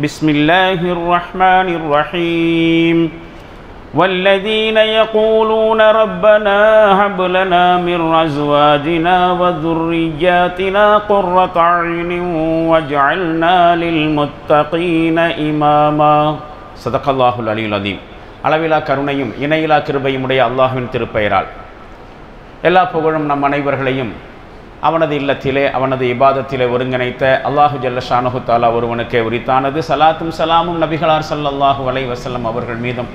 بسم الله الرحمن الرحيم والذين يقولون ربنا هب لنا من أزواجنا وذرياتنا قرة أعين واجعلنا للمتقين إماما صدق الله العلي العظيم. அளவிலா கருணையும் இணையிலா கிருபையும் உடைய அல்லாஹ்வின் திருப்பெயரால் எல்லா புகழும் நம் அனைவர்களையும் அவனது இல்லத்திலே அவனது இபாதத்திலே ஒருங்கிணைத்த அல்லாஹு ஜல்ல ஷானஹு தஆலா ஒருவனுக்கே உரித்தானது. சலாத்தும் சலாமும் நபிகளார் ஸல்லல்லாஹு அலைஹி வஸல்லம் அவர்கள் மீதும்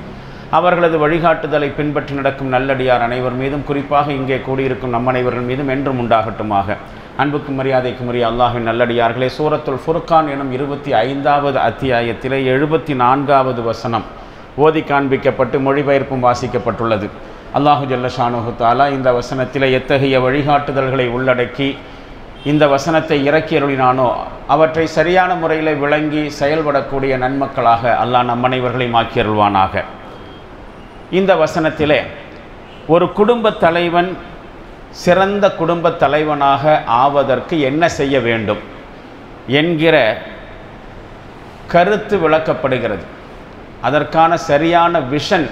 அவர்களது வழிகாட்டுதலை பின்பற்றி நடக்கும் நல்லடியார் அனைவர் மீதும் குறிப்பாக இங்கே கூடியிருக்கும் நம் அனைவர்கள் மீதும் என்றும் உண்டாகட்டுமாக. அன்புக்கும் மரியாதைக்கும் உரிய அல்லாஹ்வின் நல்லடியார்களே, சூரத்துல் ஃபுர்கான் எனும் 25வது அத்தியாயத்திலே 74வது வசனம் ஓதி காண்பிக்கப்பட்டு மொழிபெயர்ப்பும் வாசிக்கப்பட்டுள்ளது. அல்லாஹு ஜல்ல ஷானஹு தஆலா இந்த வசனத்திலே எத்தகைய வழிகாட்டுதல்களை உள்ளடக்கி இந்த வசனத்தை இறக்கி அருளினானோ அவற்றை சரியான முறையில் விளங்கி செயல்படக்கூடிய நன்மக்களாக அல்லாஹ் நம் அனைவர்களையும் ஆக்கி அருள்வானாக. இந்த வசனத்திலே ஒரு குடும்பத் தலைவன் சிறந்த குடும்பத் தலைவனாக ஆவதற்கு என்ன செய்ய வேண்டும் என்கிற கருத்து விளக்கப்படுகிறது. அதற்கான சரியான விஷன்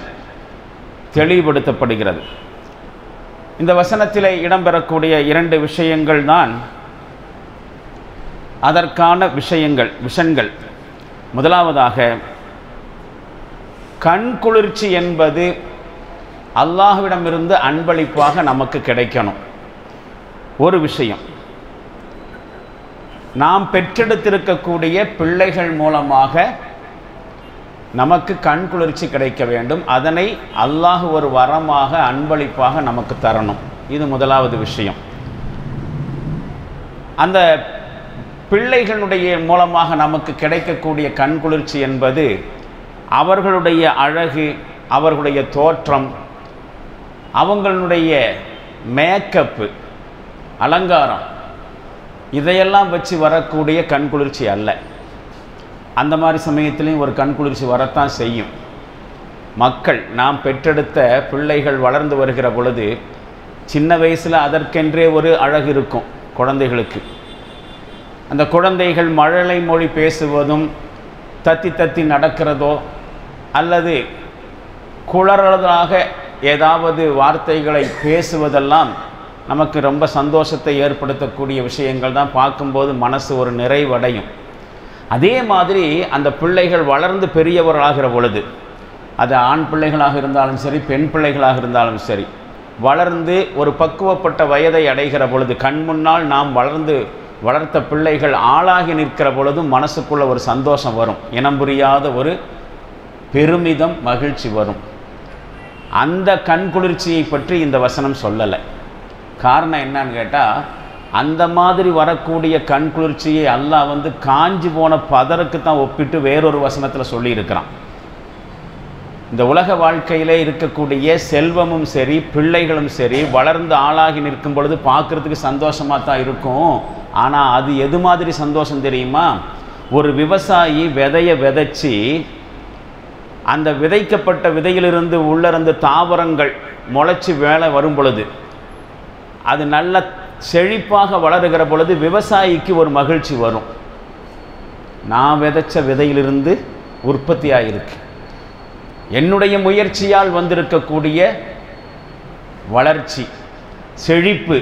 தெளிவுபடுத்தப்படுகிறது. இந்த வசனத்திலே இடம்பெறக்கூடிய 2 விஷயங்கள் தான் அதற்கான விஷன்கள். முதலாவதாக, கண்குளிர்ச்சி என்பது அல்லாஹ்விடமிருந்து அன்பளிப்பாக நமக்கு கிடைக்கணும். ஒரு விஷயம், நாம் பெற்றெடுத்திருக்கக்கூடிய பிள்ளைகள் மூலமாக நமக்கு கண்குளிர்ச்சி கிடைக்க வேண்டும். அதனை அல்லாஹ் ஒரு வரமாக அன்பளிப்பாக நமக்கு தரணும். இது முதலாவது விஷயம். அந்த பிள்ளைகளுடைய மூலமாக நமக்கு கிடைக்கக்கூடிய கண்குளிர்ச்சி என்பது அவர்களுடைய அழகு, அவர்களுடைய தோற்றம், அவங்களுடைய மேக்கப்பு, அலங்காரம், இதையெல்லாம் வச்சு வரக்கூடிய கண்குளிர்ச்சி அல்ல. அந்த மாதிரி சமயத்திலையும் ஒரு கண்குளிர்ச்சி வரத்தான் செய்யும். மக்கள், நாம் பெற்றெடுத்த பிள்ளைகள் வளர்ந்து வருகிற பொழுது சின்ன வயசில் அதற்கென்றே ஒரு அழகு இருக்கும் குழந்தைகளுக்கு. அந்த குழந்தைகள் மழலை மொழி பேசுவதும் தத்தி தத்தி நடக்கிறதோ அல்லது குளறலாக ஏதாவது வார்த்தைகளை பேசுவதெல்லாம் நமக்கு ரொம்ப சந்தோஷத்தை ஏற்படுத்தக்கூடிய விஷயங்கள் தான். பார்க்கும்போது மனசு ஒரு நிறைவடையும். அதே மாதிரி அந்த பிள்ளைகள் வளர்ந்து பெரியவர்களாகிற பொழுது, அது ஆண் பிள்ளைகளாக இருந்தாலும் சரி பெண் பிள்ளைகளாக இருந்தாலும் சரி, வளர்ந்து ஒரு பக்குவப்பட்ட வயதை அடைகிற பொழுது, கண் முன்னால் நாம் வளர்த்த பிள்ளைகள் ஆளாகி நிற்கிற பொழுதும் மனசுக்குள்ள ஒரு சந்தோஷம் வரும். இனம் புரியாத ஒரு பெருமிதம், மகிழ்ச்சி வரும். அந்த கண்குளிர்ச்சியை பற்றி இந்த வசனம் சொல்லலை. காரணம் என்னன்னு கேட்டால், அந்த மாதிரி வரக்கூடிய கண்குளிர்ச்சியை அல்லாஹ் காஞ்சி போன பதருக்கு தான் ஒப்பிட்டு வேறொரு வசனத்தில் சொல்லியிருக்கிறான். இந்த உலக வாழ்க்கையிலே இருக்கக்கூடிய செல்வமும் சரி பிள்ளைகளும் சரி வளர்ந்து ஆளாகி நிற்கும் பொழுது பார்க்குறதுக்கு சந்தோஷமாக தான் இருக்கும். ஆனால் அது எது மாதிரி சந்தோஷம் தெரியுமா? ஒரு விவசாயி விதையை விதைச்சி அந்த விதைக்கப்பட்ட விதையிலிருந்து உள்ளிருந்து தாவரங்கள் முளைச்சி வேலை வரும் பொழுது, அது நல்ல செழிப்பாக வளருகிற பொழுது விவசாயிக்கு ஒரு மகிழ்ச்சி வரும். நான் விதைச்ச விதையிலிருந்து உற்பத்தி ஆகியிருக்கு, என்னுடைய முயற்சியால் வந்திருக்கக்கூடிய வளர்ச்சி, செழிப்பு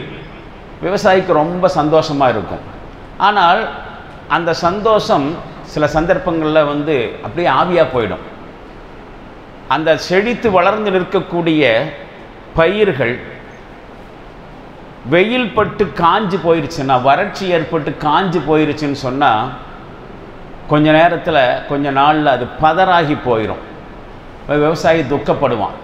விவசாயிக்கு ரொம்ப சந்தோஷமாக இருக்கும். ஆனால் அந்த சந்தோஷம் சில சந்தர்ப்பங்களில் அப்படியே ஆவியாக போயிடும். அந்த செழித்து வளர்ந்து நிற்கக்கூடிய பயிர்கள் வெயில் பட்டு காஞ்சி போயிடுச்சுன்னா, வறட்சி ஏற்பட்டு காஞ்சி போயிடுச்சுன்னு சொன்னால் கொஞ்ச நேரத்தில் கொஞ்ச நாளில் அது பதறாகி போயிடும். விவசாயி துக்கப்படுவான்.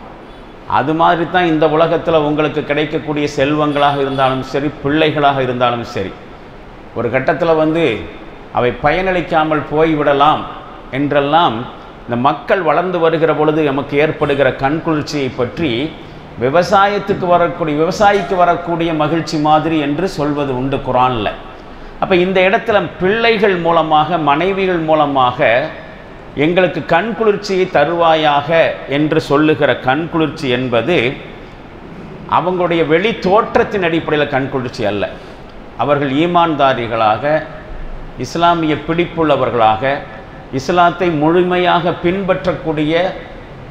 அது மாதிரி தான் இந்த உலகத்தில் உங்களுக்கு கிடைக்கக்கூடிய செல்வங்களாக இருந்தாலும் சரி பிள்ளைகளாக இருந்தாலும் சரி, ஒரு கட்டத்தில் அவை பயனளிக்காமல் போய்விடலாம் என்றெல்லாம் இந்த மக்கள் வளர்ந்து வருகிற பொழுது நமக்கு ஏற்படுகிற கண்குளிர்ச்சியை பற்றி விவசாயிக்கு வரக்கூடிய மகிழ்ச்சி மாதிரி என்று சொல்வது உண்டு குர்ஆனில். அப்போ இந்த இடத்துல பிள்ளைகள் மூலமாக, மனைவிகள் மூலமாக எங்களுக்கு கண்குளிர்ச்சியை தருவாயாக என்று சொல்லுகிற கண்குளிர்ச்சி என்பது அவங்களுடைய வெளி தோற்றத்தின் அடிப்படையில் கண்குளிர்ச்சி அல்ல. அவர்கள் ஈமான்தாரிகளாக, இஸ்லாமிய பிடிப்புள்ளவர்களாக, இஸ்லாத்தை முழுமையாக பின்பற்றக்கூடிய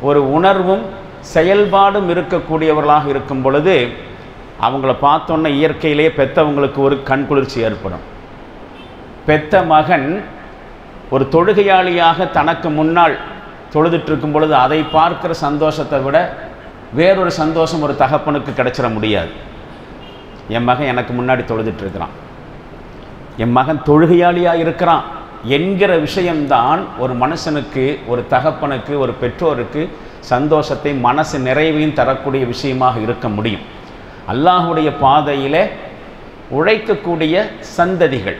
ஒரு உணர்வும் செயல்பாடும் இருக்கக்கூடியவர்களாக இருக்கும் பொழுது அவங்கள பார்த்தோன்னே இயற்கையிலே பெற்றவங்களுக்கு ஒரு கண்குளிர்ச்சி ஏற்படும். பெத்த மகன் ஒரு தொழுகையாளியாக தனக்கு முன்னால் தொழுதுட்டு இருக்கும் பொழுது அதை பார்க்கிற சந்தோஷத்தை விட வேறொரு சந்தோஷம் ஒரு தகப்பனுக்கு கிடைச்சிட முடியாது. என் மகன் எனக்கு முன்னாடி தொழுதுட்டு இருக்கிறான், என் மகன் தொழுகையாளியாக இருக்கிறான் என்கிற விஷயம்தான் ஒரு மனுஷனுக்கு, ஒரு தகப்பனுக்கு, ஒரு பெற்றோருக்கு சந்தோஷத்தை, மனசு நிறைவையும் தரக்கூடிய விஷயமாக இருக்க முடியும். அல்லாஹுடைய பாதையில் உழைக்கக்கூடிய சந்ததிகள்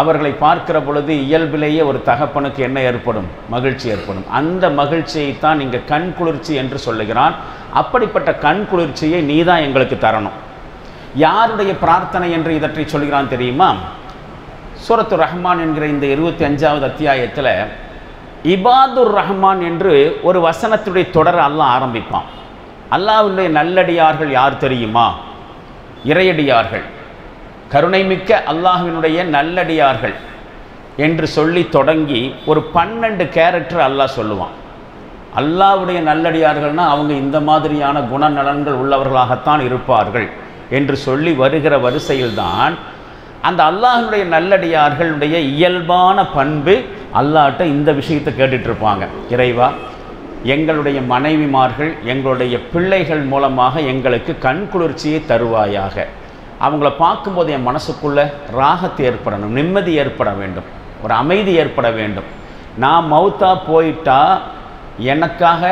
அவர்களை பார்க்கிற பொழுது இயல்பிலேயே ஒரு தகப்பனுக்கு என்ன ஏற்படும்? மகிழ்ச்சி ஏற்படும். அந்த மகிழ்ச்சியைத்தான் இங்கே கண் குளிர்ச்சி என்று சொல்லுகிறான். அப்படிப்பட்ட கண் குளிர்ச்சியை நீ தான் எங்களுக்கு தரணும். யாருடைய பிரார்த்தனை என்று இதற்றை சொல்கிறான் தெரியுமா? சூரத்து ரஹ்மான் என்கிற இந்த 25வது அத்தியாயத்தில் இபாதுர் ரஹ்மான் என்று ஒரு வசனத்துடைய தொடர் அல்லாஹ் ஆரம்பிப்பான். அல்லாஹ்வுடைய நல்லடியார்கள் யார் தெரியுமா? இறையடியார்கள், கருணைமிக்க அல்லாஹ்வினுடைய நல்லடியார்கள் என்று சொல்லி தொடங்கி ஒரு 12 கேரக்டர் அல்லாஹ் சொல்லுவான். அல்லாஹ்வுடைய நல்லடியார்கள்னால் அவங்க இந்த மாதிரியான குணநலன்கள் உள்ளவர்களாகத்தான் இருப்பார்கள் என்று சொல்லி வருகிற வரிசையில்தான் அந்த அல்லாஹ்வுடைய நல்லடியார்களுடைய இயல்பான பண்பு அல்லாஹ்ட்ட இந்த விஷயத்தை கேட்டுட்டு இருப்பாங்க. இறைவா, எங்களுடைய மனைவிமார்கள், எங்களுடைய பிள்ளைகள் மூலமாக எங்களுக்கு கண் குளிர்ச்சியை தருவாயாக. அவங்கள பார்க்கும்போது என் மனசுக்குள்ளே ராகத்து ஏற்படணும், நிம்மதி ஏற்பட வேண்டும், ஒரு அமைதி ஏற்பட வேண்டும். நான் மௌத்தா போயிட்டா எனக்காக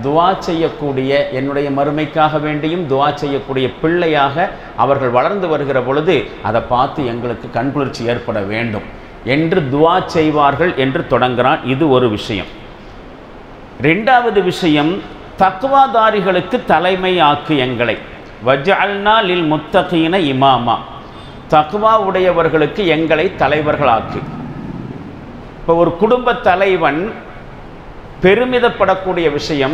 துவா செய்யக்கூடிய, என்னுடைய மறுமைக்காக வேண்டியும் துவா செய்யக்கூடிய பிள்ளையாக அவர்கள் வளர்ந்து வருகிற பொழுது அதை பார்த்து எங்களுக்கு கண்குளிர்ச்சி ஏற்பட வேண்டும் என்று துவா செய்வார்கள் என்று தொடங்குகிறான். இது ஒரு விஷயம். ரெண்டாவது விஷயம், தக்வாதாரிகளுக்கு தலைமை ஆக்கு எங்களை. வஜ்அல்னா லில் முத்தகீன இமாமா, தக்வா உடையவர்களுக்கு எங்களை தலைவர்களாக்கு. இப்போ ஒரு குடும்ப தலைவன் பெருமிதப்படக்கூடிய விஷயம்,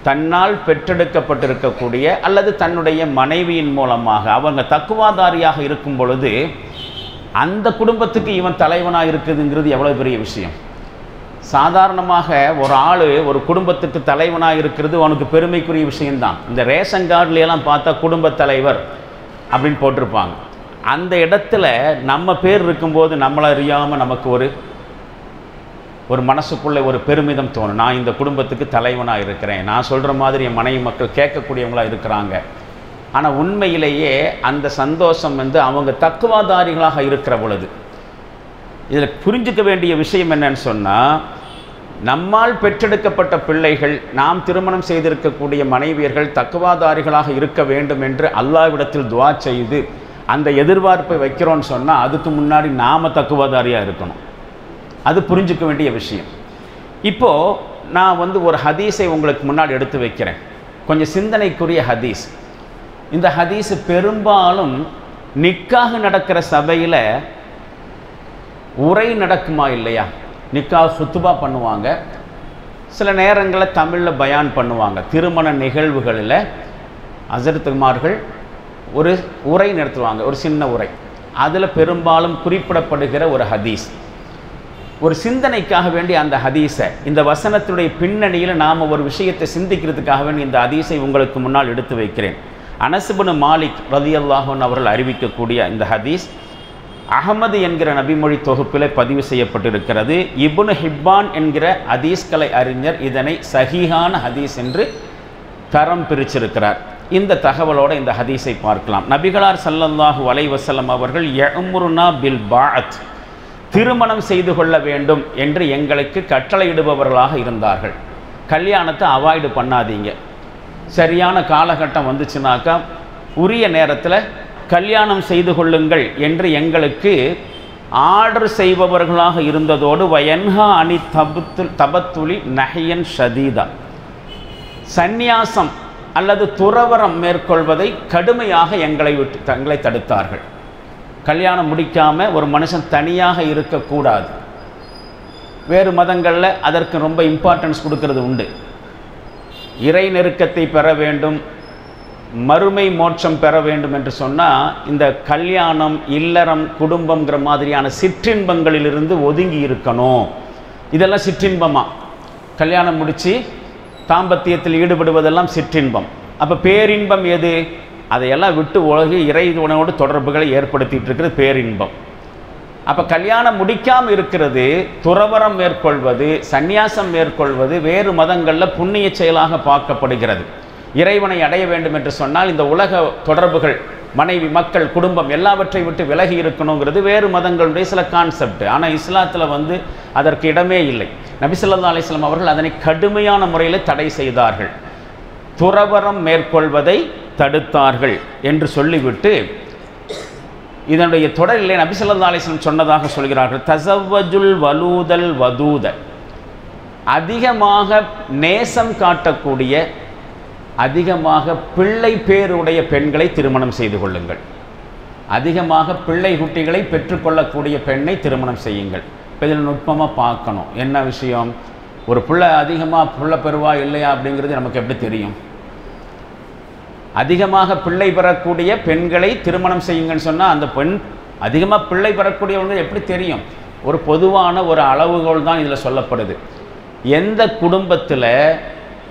தன்னால் பெற்றெடுக்கப்பட்டிருக்கக்கூடிய அல்லது தன்னுடைய மனைவியின் மூலமாக அவங்க தக்குவாதாரியாக இருக்கும் பொழுது அந்த குடும்பத்துக்கு இவன் தலைவனாக இருக்குதுங்கிறது எவ்வளோ பெரிய விஷயம். சாதாரணமாக ஒரு ஆள் ஒரு குடும்பத்துக்கு தலைவனாக இருக்கிறது அவனுக்கு பெருமைக்குரிய விஷயம்தான். இந்த ரேஷன் கார்டுலையெல்லாம் பார்த்தா குடும்ப தலைவர் அப்படின்னு போட்டிருப்பாங்க. அந்த இடத்துல நம்ம பேர் இருக்கும்போது நம்மளை அறியாமல் நமக்கு ஒரு மனசுக்குள்ளே ஒரு பெருமிதம் தோணும். நான் இந்த குடும்பத்துக்கு தலைவனாக இருக்கிறேன், நான் சொல்கிற மாதிரி என் மனைவி மக்கள் கேட்கக்கூடியவங்களாக இருக்கிறாங்க. ஆனால் உண்மையிலேயே அந்த சந்தோஷம் அவங்க தக்குவாதாரிகளாக இருக்கிற பொழுது. இதில் புரிஞ்சிக்க வேண்டிய விஷயம் என்னன்னு சொன்னால், நம்மால் பெற்றெடுக்கப்பட்ட பிள்ளைகள், நாம் திருமணம் செய்திருக்கக்கூடிய மனைவியர்கள் தக்குவாதாரிகளாக இருக்க வேண்டும் என்று அல்லாஹ்விடத்தில் துவா செய்து அந்த எதிர்பார்ப்பை வைக்கிறோன்னு சொன்னால் அதுக்கு முன்னாடி நாம் தக்குவாதாரியாக இருக்கணும். அது புரிஞ்சிக்க வேண்டிய விஷயம். இப்போது நான் ஒரு ஹதீஸை உங்களுக்கு முன்னாடி எடுத்து வைக்கிறேன், கொஞ்சம் சிந்தனைக்குரிய ஹதீஸ். இந்த ஹதீஸ் பெரும்பாலும் நிக்காக நடக்கிற சபையில் உரை நடக்குமா இல்லையா? நிக்காஹ் சுத்துபா பண்ணுவாங்க, சில நேரங்களில் தமிழில் பயான் பண்ணுவாங்க. திருமண நிகழ்வுகளில் ஹஸரத்துமார்கள் ஒரு உரை நடத்துவாங்க, ஒரு சின்ன உரை. அதில் பெரும்பாலும் குறிப்பிடப்படுகிற ஒரு ஹதீஸ், ஒரு சிந்தனைக்காக வேண்டி அந்த ஹதீஸை, இந்த வசனத்துடைய பின்னணியில் நாம் ஒரு விஷயத்தை சிந்திக்கிறதுக்காக வேண்டி இந்த ஹதீஸை உங்களுக்கு முன்னால் எடுத்து வைக்கிறேன். அனஸ் இப்னு மாலிக் ரலியல்லாஹு அன்ஹு அவர்கள் அறிவிக்கக்கூடிய இந்த ஹதீஸ் அஹமது என்கிற நபிமொழி தொகுப்பில் பதிவு செய்யப்பட்டிருக்கிறது. இப்னு ஹிப்பான் என்கிற ஹதீஸ்கலை அறிஞர் இதனை சஹீஹான ஹதீஸ் என்று தரம் பிரிச்சிருக்கிறார். இந்த தகவலோடு இந்த ஹதீஸை பார்க்கலாம். நபிகளார் ஸல்லல்லாஹு அலைஹி வஸல்லம் அவர்கள் யஅமுருனா பில் பாஅத், திருமணம் செய்து கொள்ள வேண்டும் என்று எங்களுக்கு கட்டளையிடுபவர்களாக இருந்தார்கள். கல்யாணத்தை அவாய்டு பண்ணாதீங்க, சரியான காலகட்டம் வந்துச்சுனாக்கா உரிய நேரத்தில் கல்யாணம் செய்து கொள்ளுங்கள் என்று எங்களுக்கு ஆர்டர் செய்பவர்களாக இருந்ததோடு வயன்ஹா அனி தபத்துலி நஹியன் ஷதீதா, சந்நியாசம் அல்லது துறவரம் மேற்கொள்வதை கடுமையாக தங்களை தடுத்தார்கள். கல்யாணம் முடிக்காமல் ஒரு மனுஷன் தனியாக இருக்கக்கூடாது. வேறு மதங்களில் அதற்கு ரொம்ப இம்பார்ட்டன்ஸ் கொடுக்கறது உண்டு. இறை நெருக்கத்தை பெற வேண்டும், மறுமை மோட்சம் பெற வேண்டும் என்று சொன்னால் இந்த கல்யாணம், இல்லறம், குடும்பங்கிற மாதிரியான சிற்றின்பங்களிலிருந்து ஒதுங்கி இருக்கணும். இதெல்லாம் சிற்றின்பமா. கல்யாணம் முடித்து தாம்பத்தியத்தில் ஈடுபடுவதெல்லாம் சிற்றின்பம். அப்போ பேரின்பம் எது? அதையெல்லாம் விட்டு உலக இறைவனோடு தொடர்புகளை ஏற்படுத்திகிட்டு இருக்கிறது பேரின்பம். அப்போ கல்யாணம் முடிக்காமல் இருக்கிறது, துறவரம் மேற்கொள்வது, சந்நியாசம் மேற்கொள்வது வேறு மதங்களில் புண்ணிய செயலாக பார்க்கப்படுகிறது. இறைவனை அடைய வேண்டும் என்று சொன்னால் இந்த உலக தொடர்புகள், மனைவி, மக்கள், குடும்பம் எல்லாவற்றை விட்டு விலகி இருக்கணுங்கிறது வேறு மதங்களுடைய சில கான்செப்ட். ஆனால் இஸ்லாத்தில் அதற்கு இடமே இல்லை. நபி ஸல்லல்லாஹு அலைஹி வஸல்லம் அவர்கள் அதனை கடுமையான முறையில் தடை செய்தார்கள், துறவரம் மேற்கொள்வதை தடுத்தார்கள் என்று சொல்லிவிட்டு இதனுடைய தொடரிலே நபி ஸல்லல்லாஹு அலைஹி வஸல்லம் சொன்னதாக சொல்கிறார்கள், தஸவ்வஜுல் வலூதல் வதூத, அதிகமாக நேசம் காட்டக்கூடிய, அதிகமாக பிள்ளை பேருடைய பெண்களை திருமணம் செய்து கொள்ளுங்கள். அதிகமாக பிள்ளை குட்டிகளை பெற்றுக்கொள்ளக்கூடிய பெண்ணை திருமணம் செய்யுங்கள். இப்போ இதில் நுட்பமாக பார்க்கணும். என்ன விஷயம்? ஒரு பிள்ளை அதிகமாக பிள்ளை பெறுவா இல்லையா அப்படிங்கிறது நமக்கு எப்படி தெரியும்? அதிகமாக பிள்ளை பெறக்கூடிய பெண்களை திருமணம் செய்யுங்கன்னு சொன்னால் அந்த பெண் அதிகமாக பிள்ளை பெறக்கூடியவங்க எப்படி தெரியும்? ஒரு பொதுவான ஒரு அளவுகோல் தான் இதில் சொல்லப்படுது. எந்த குடும்பத்தில்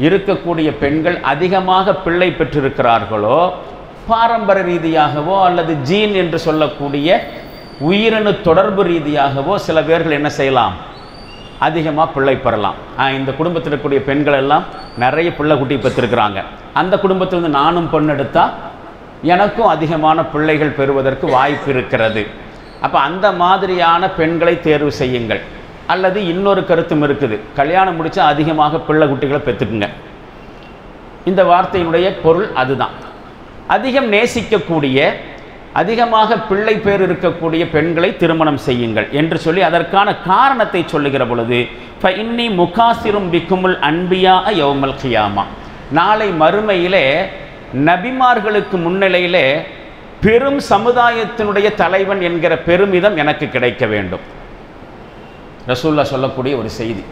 இருக்கக்கூடிய பெண்கள் அதிகமாக பிள்ளை பெற்றிருக்கிறார்களோ, பாரம்பரிய ரீதியாகவோ அல்லது ஜீன் என்று சொல்லக்கூடிய உயிரணு தொடர்பு ரீதியாகவோ சில பேர்கள் என்ன செய்யலாம்? அதிகமாக பிள்ளை பெறலாம். இந்த குடும்பத்தில் இருக்கக்கூடிய பெண்கள் எல்லாம் நிறைய பிள்ளை குட்டி பெற்றிருக்கிறாங்க, அந்த குடும்பத்திலிருந்து நானும் பொண்ணெடுத்தால் எனக்கும் அதிகமான பிள்ளைகள் பெறுவதற்கு வாய்ப்பு இருக்கிறது. அப்போ அந்த மாதிரியான பெண்களை தேர்வு செய்யுங்கள். அல்லது இன்னொரு கருத்தும் இருக்குது, கல்யாணம் முடித்தா அதிகமாக பிள்ளை குட்டிகளை பெற்றுக்குங்க. இந்த வார்த்தையினுடைய பொருள் அதுதான். அதிகம் நேசிக்கக்கூடிய, அதிகமாக பிள்ளை பேர் இருக்கக்கூடிய பெண்களை திருமணம் செய்யுங்கள் என்று சொல்லி அதற்கான காரணத்தை சொல்லுகிற பொழுது, ஃபஇன்னி முகாசிரும் பிக்குமுல் அன்பியா யௌமல் கியாமா, நாளை மறுமையிலே நபிமார்களுக்கு முன்னிலையிலே பெரும் சமுதாயத்தினுடைய தலைவன் என்கிற பெருமிதம் எனக்கு கிடைக்க வேண்டும். ரசூல்லா சொல்லக்கூடிய ஒரு செய்தி.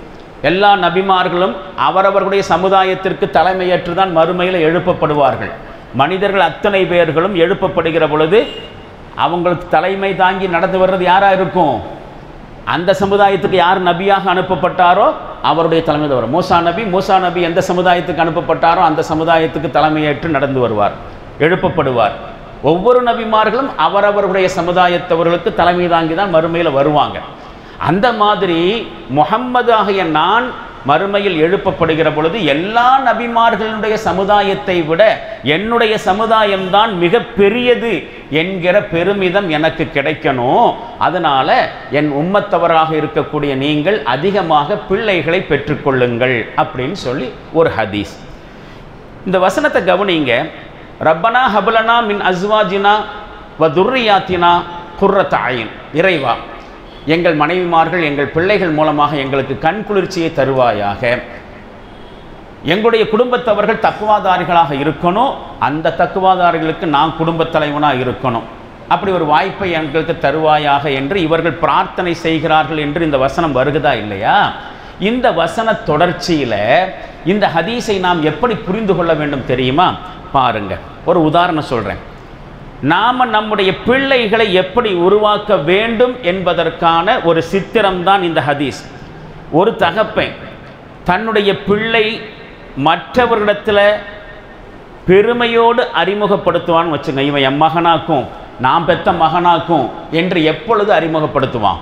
எல்லா நபிமார்களும் அவரவர்களுடைய சமுதாயத்திற்கு தலைமையேற்று தான் மறுமையில் எழுப்பப்படுவார்கள். மனிதர்கள் அத்தனை பேர்களும் எழுப்பப்படுகிற பொழுது அவங்களுக்கு தலைமை தாங்கி நடந்து வர்றது யாராக இருக்கும்? அந்த சமுதாயத்துக்கு யார் நபியாக அனுப்பப்பட்டாரோ அவருடைய தலைமை தான் வரும். மூசா நபி எந்த சமுதாயத்துக்கு அனுப்பப்பட்டாரோ அந்த சமுதாயத்துக்கு தலைமையேற்று நடந்து வருவார், எழுப்பப்படுவார். ஒவ்வொரு நபிமார்களும் அவரவர்களுடைய சமுதாயத்தவர்களுக்கு தலைமை தாங்கி தான் மறுமையில் வருவாங்க. அந்த மாதிரி முஹம்மது ஆகிய நான் மறுமையில் எழுப்பப்படுகிற பொழுது எல்லா நபிமார்களுடைய சமுதாயத்தை விட என்னுடைய சமுதாயம்தான் மிக பெரியது என்கிற பெருமிதம் எனக்கு கிடைக்கணும். அதனால் என் உம்மத்தவராக இருக்கக்கூடிய நீங்கள் அதிகமாக பிள்ளைகளை பெற்றுக்கொள்ளுங்கள் அப்படின்னு சொல்லி ஒரு ஹதீஸ். இந்த வசனத்தை கவனிங்க. ரப்பனா ஹபலனா மின் அஸ்வாஜினா வ துர்ரியாத்தினா குர்ரத அயின், இறைவா எங்கள் மனைவிமார்கள் எங்கள் பிள்ளைகள் மூலமாக எங்களுக்கு கண் குளிர்ச்சியை தருவாயாக. எங்களுடைய குடும்பத்தவர்கள் தக்குவாதாரிகளாக இருக்கணும், அந்த தக்குவாதாரிகளுக்கு நான் குடும்பத் தலைவனாக இருக்கணும், அப்படி ஒரு வாய்ப்பை எங்களுக்கு தருவாயாக என்று இவர்கள் பிரார்த்தனை செய்கிறார்கள் என்று இந்த வசனம் வருகிறதா இல்லையா? இந்த வசன தொடர்ச்சியில் இந்த ஹதீஸை நாம் எப்படி புரிந்து கொள்ள வேண்டும் தெரியுமா? பாருங்க, ஒரு உதாரணம் சொல்கிறேன். நாம் நம்முடைய பிள்ளைகளை எப்படி உருவாக்க வேண்டும் என்பதற்கான ஒரு சித்திரம்தான் இந்த ஹதீஸ். ஒரு தகப்பன் தன்னுடைய பிள்ளை மற்றவர்களிடத்தில் பெருமையோடு அறிமுகப்படுத்துவான்னு வச்சுங்க. இவன் என் மகனாக்கும், நான் பெற்ற மகனாக்கும் என்று எப்பொழுது அறிமுகப்படுத்துவான்?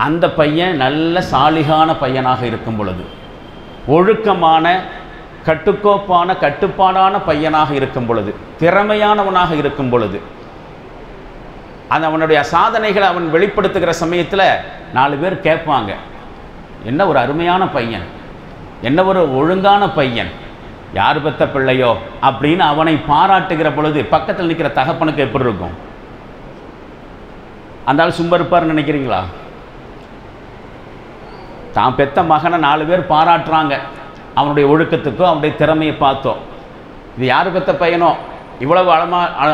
அந்த பையன் நல்ல சாலிகான பையனாக இருக்கும் பொழுது, ஒழுக்கமான கட்டுக்கோப்பான கட்டுப்பாடான பையனாக இருக்கும் பொழுது, திறமையானவனாக இருக்கும் பொழுது, அந்த அவனுடைய சாதனைகளை அவன் வெளிப்படுத்துகிற சமயத்தில் 4 பேர் கேட்பாங்க, என்ன ஒரு அருமையான பையன், என்ன ஒரு ஒழுங்கான பையன், யார் பெற்ற பிள்ளையோ அப்படின்னு அவனை பாராட்டுகிற பொழுது பக்கத்தில் நிற்கிற தகப்பனுக்கு எப்படி இருக்கும்? அந்த ஆள் சும்மா இருப்பார்னு நினைக்கிறீங்களா? தான் பெற்ற மகனை 4 பேர் பாராட்டுறாங்க, அவனுடைய ஒழுக்கத்துக்கோ அவனுடைய திறமையை பார்த்தோ, இது யார் பெற்ற பையனோ, இவ்வளவு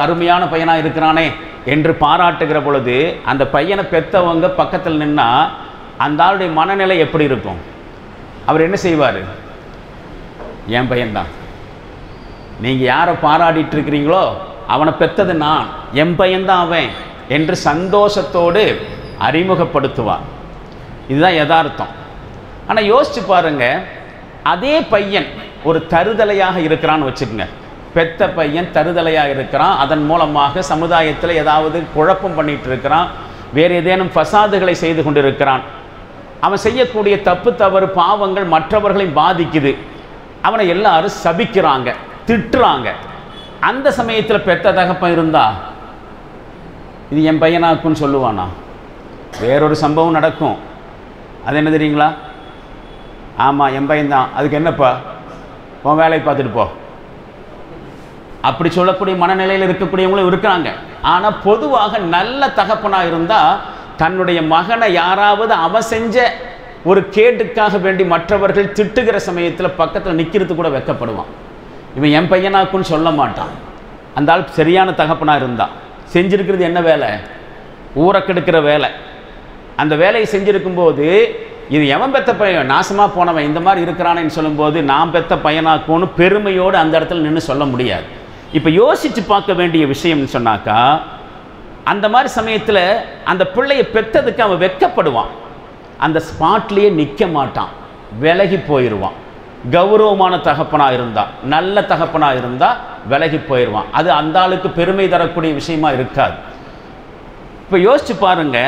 அருமையான பையனாக இருக்கிறானே என்று பாராட்டுகிற பொழுது அந்த பையனை பெற்றவங்க பக்கத்தில் நின்னா அந்த ஆளுடைய மனநிலை எப்படி இருக்கும்? அவர் என்ன செய்வார்? என் பையன்தான், நீங்கள் யாரை பாராட்டிட்டு இருக்கிறீங்களோ அவனை பெற்றது நான், என் பையன்தான் அவன் என்று சந்தோஷத்தோடு அறிமுகப்படுத்துவார். இதுதான் யதார்த்தம். ஆனால் யோசிச்சு பாருங்க, அதே பையன் ஒரு தருதலையாக இருக்கிறான்னு வச்சுக்கோங்க. பெத்த பையன் தருதலையாக இருக்கிறான், அதன் மூலமாக சமுதாயத்தில் ஏதாவது குழப்பம் பண்ணிட்டு இருக்கிறான், வேறு ஏதேனும் ஃபசாதுகளை செய்து கொண்டு இருக்கிறான். அவன் செய்யக்கூடிய தப்பு தவறு பாவங்கள் மற்றவர்களை பாதிக்குது. அவனை எல்லாரும் சபிக்கிறாங்க, திட்டுறாங்க. அந்த சமயத்தில் பெத்த தகப்பன் இருந்தா இது என் பையனாக்குன்னு சொல்லுவானா? வேறொரு சம்பவம் நடக்கும். அது என்ன தெரியுங்களா? ஆமாம் என் பையன்தான், அதுக்கு என்னப்பா, உன் வேலையை பார்த்துட்டு போ, அப்படி சொல்லக்கூடிய மனநிலையில் இருக்கக்கூடியவங்களும் இருக்கிறாங்க. ஆனால் பொதுவாக நல்ல தகப்பனாக இருந்தால் தன்னுடைய மகனை யாராவது அவன் செஞ்ச ஒரு கேட்டுக்காக வேண்டி மற்றவர்கள் திட்டுகிற சமயத்தில் பக்கத்தில் நிற்கிறது கூட வெட்கப்படுவான். இவன் என் பையனாக்குன்னு சொல்ல மாட்டான். அந்த ஆள் சரியான தகப்பனாக இருந்தால் செஞ்சிருக்கிறது என்ன வேலை? ஊரை கெடுக்கிற வேலை. அந்த வேலையை செஞ்சுருக்கும்போது இது எவன் பெத்த பையன், நாசமாக போனவன் இந்த மாதிரி இருக்கிறானேன்னு சொல்லும்போது நான் பெத்த பையனாக்கும்னு பெருமையோடு அந்த இடத்துல நின்று சொல்ல முடியாது. இப்போ யோசித்து பார்க்க வேண்டிய விஷயம்னு சொன்னாக்கா, அந்த மாதிரி சமயத்தில் அந்த பிள்ளையை பெற்றதுக்கு அவன் வெட்கப்படுவான். அந்த ஸ்பாட்லேயே நிற்க மாட்டான், விலகி போயிடுவான். கௌரவமான தகப்பனாக இருந்தால், நல்ல தகப்பனாக இருந்தால் விலகி போயிடுவான். அது அந்த ஆளுக்கு பெருமை தரக்கூடிய விஷயமா இருக்காது. இப்போ யோசிச்சு பாருங்க,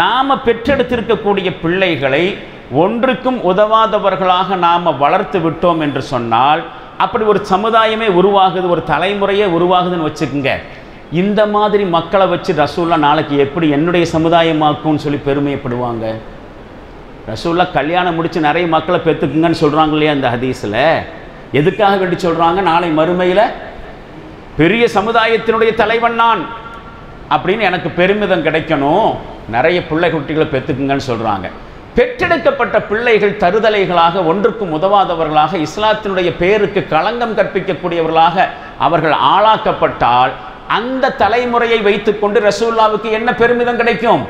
நாம் பெற்றெடுத்திருக்கக்கூடிய பிள்ளைகளை ஒன்றுக்கும் உதவாதவர்களாக நாம் வளர்த்து விட்டோம் என்று சொன்னால் அப்படி ஒரு சமுதாயமே உருவாகுது, ஒரு தலைமுறையே உருவாகுதுன்னு வச்சுக்கோங்க. இந்த மாதிரி மக்களை வச்சு ரசூல்லா நாளைக்கு எப்படி என்னுடைய சமுதாயமாக்கும்னு சொல்லி பெருமைப்படுவாங்க? ரசூல்லா கல்யாணம் முடித்து நிறைய மக்களை பெற்றுக்குங்கன்னு சொல்கிறாங்க இல்லையா இந்த ஹதீஸில்? எதுக்காக வேண்டி சொல்கிறாங்க? நாளை மறுமையில் பெரிய சமுதாயத்தினுடைய தலைவன் நான் அப்படின்னு எனக்கு பெருமிதம் கிடைக்கணும், நிறைய பிள்ளை குட்டிகளை பெற்றுக்குங்கன்னு சொல்கிறாங்க. பெற்றெடுக்கப்பட்ட பிள்ளைகள் தருதலைகளாக, ஒன்றுக்கும் உதவாதவர்களாக, இஸ்லாத்தினுடைய பேருக்கு களங்கம் கற்பிக்கக்கூடியவர்களாக அவர்கள் ஆளாக்கப்பட்டால் அந்த தலைமுறையை வைத்துக்கொண்டு ரசூலுல்லாவுக்கு என்ன பெருமிதம் கிடைக்கும்?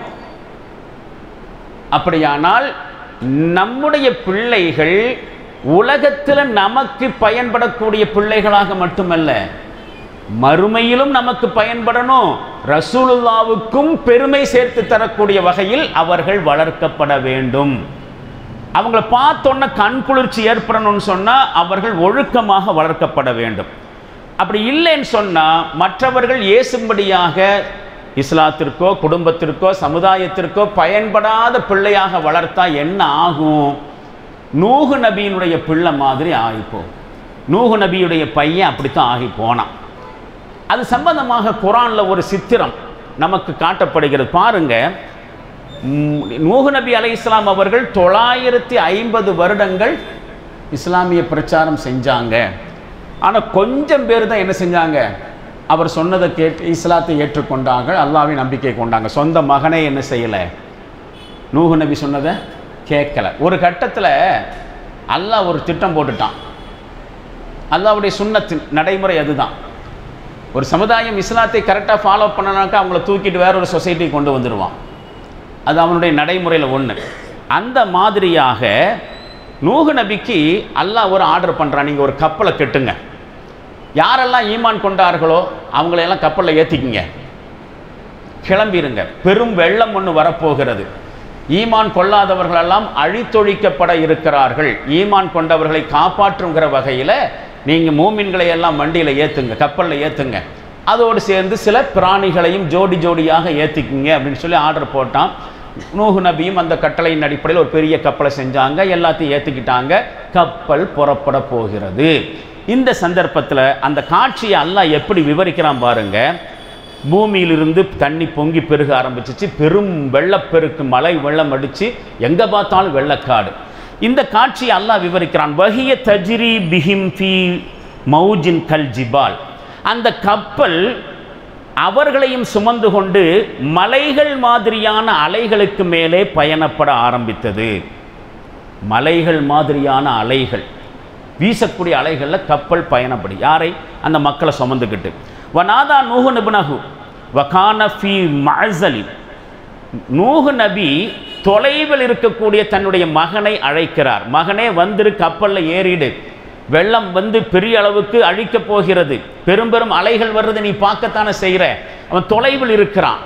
அப்படியானால் நம்முடைய பிள்ளைகள் உலகத்தில் நமக்கு பயன்படக்கூடிய பிள்ளைகளாக மட்டுமல்ல, மறுமையிலும் நமக்கு பயன்படணும், ரசூலுல்லாவுக்கும் பெருமை சேர்த்து தரக்கூடிய வகையில் அவர்கள் வளர்க்கப்பட வேண்டும். அவங்கள பார்த்தோன்னா கண் குளிர்ச்சி ஏற்படணும்னு சொன்னால் அவர்கள் ஒழுக்கமாக வளர்க்கப்பட வேண்டும். அப்படி இல்லைன்னு சொன்னால் மற்றவர்கள் ஏசும்படியாக இஸ்லாத்திற்கோ குடும்பத்திற்கோ சமுதாயத்திற்கோ பயன்படாத பிள்ளையாக வளர்த்தா என்ன ஆகும்? நூஹு நபியினுடைய பிள்ளை மாதிரி ஆகிப்போம். நூஹு நபியுடைய பையன் அப்படித்தான் ஆகி போனான். அது சம்பந்தமாக குர்ஆனில் ஒரு சித்திரம் நமக்கு காட்டப்படுகிறது. பாருங்க, நூஹு நபி அலைஹிஸ்ஸலாம் அவர்கள் 950 வருடங்கள் இஸ்லாமிய பிரச்சாரம் செஞ்சாங்க. ஆனால் கொஞ்சம் பேர் தான் என்ன செஞ்சாங்க? அவர் சொன்னதை கேட்டு இஸ்லாத்தை ஏற்றுக்கொண்டார்கள், அல்லாஹ்வை நம்பிக்கை கொண்டாங்க. சொந்த மகனே என்ன செய்யலை? நூஹு நபி சொன்னதை கேட்கலை. ஒரு கட்டத்தில் அல்லாஹ் ஒரு திட்டம் போட்டுட்டான். அல்லாஹ்வுடைய சுன்னத்து நடைமுறை அதுதான். ஒரு சமுதாயம் இஸ்லாத்தை கரெக்டாக ஃபாலோ பண்ணனாக்கா அவங்கள தூக்கிட்டு வேற ஒரு சொசைட்டி கொண்டு வந்துடுவான். அது அவனுடைய நடைமுறையில் ஒன்று. அந்த மாதிரியாக நூஹு நபிக்கு அல்லாஹ் ஒரு ஆர்டர் பண்ணுறான், நீங்கள் ஒரு கப்பலை கட்டுங்க, யாரெல்லாம் ஈமான் கொண்டார்களோ அவங்களையெல்லாம் கப்பலில் ஏற்றிக்கிங்க, கிளம்பிடுங்க, பெரும் வெள்ளம் ஒன்று வரப்போகிறது, ஈமான் கொள்ளாதவர்களெல்லாம் அழித்தொழிக்கப்பட இருக்கிறார்கள், ஈமான் கொண்டவர்களை காப்பாற்றுங்கிற வகையில் நீங்கள் மூமின்களை எல்லாம் வண்டியில் ஏற்றுங்க, கப்பலில் ஏற்றுங்க, அதோடு சேர்ந்து சில பிராணிகளையும் ஜோடி ஜோடியாக ஏற்றிக்குங்க அப்படின்னு சொல்லி ஆர்டர் போட்டான். நூஹு நபியும் அந்த கட்டளையின் அடிப்படையில் ஒரு பெரிய கப்பலை செஞ்சாங்க, எல்லாத்தையும் ஏற்றிக்கிட்டாங்க. கப்பல் புறப்பட போகிறது. இந்த சந்தர்ப்பத்தில் அந்த காட்சியை அல்லாஹ் எப்படி விவரிக்கிறான் பாருங்க. பூமியிலிருந்து தண்ணி பொங்கி பெருக ஆரம்பிச்சிச்சு, பெரும் வெள்ளப்பெருக்கு, மழை வெள்ளம் அடித்து எங்கே பார்த்தாலும் வெள்ளக்காடு. இந்த காட்சியை அல்லாஹ் விவரிக்கிறான். வஹிய தஜ்ரி பிஹிம் ஃபீ மௌஜின் கல் ஜிபால். அந்த கப்பல் அவர்களையும் சுமந்து கொண்டு மலைகள் மாதிரியான அலைகளுக்கு மேலே பயணப்பட ஆரம்பித்தது. மலைகள் மாதிரியான அலைகள், வீசக்கூடிய அலைகளில் கப்பல் பயணப்படி, யாரை? அந்த மக்களை சுமந்துக்கிட்டு. வனாதா நூஹு இப்னஹு வகான ஃபீ மஅஸலி. நூஹு நபி தொலைவில் இருக்கக்கூடிய தன்னுடைய மகனை அழைக்கிறார். மகனே வந்துரு, கப்பலில் ஏறிடு, வெள்ளம் வந்து பெரிய அளவுக்கு அழிக்கப் போகிறது, பெரும் பெரும் அலைகள் வர்றது நீ பார்க்கத்தானே செய்கிற. அவன் தொலைவில் இருக்கிறான்,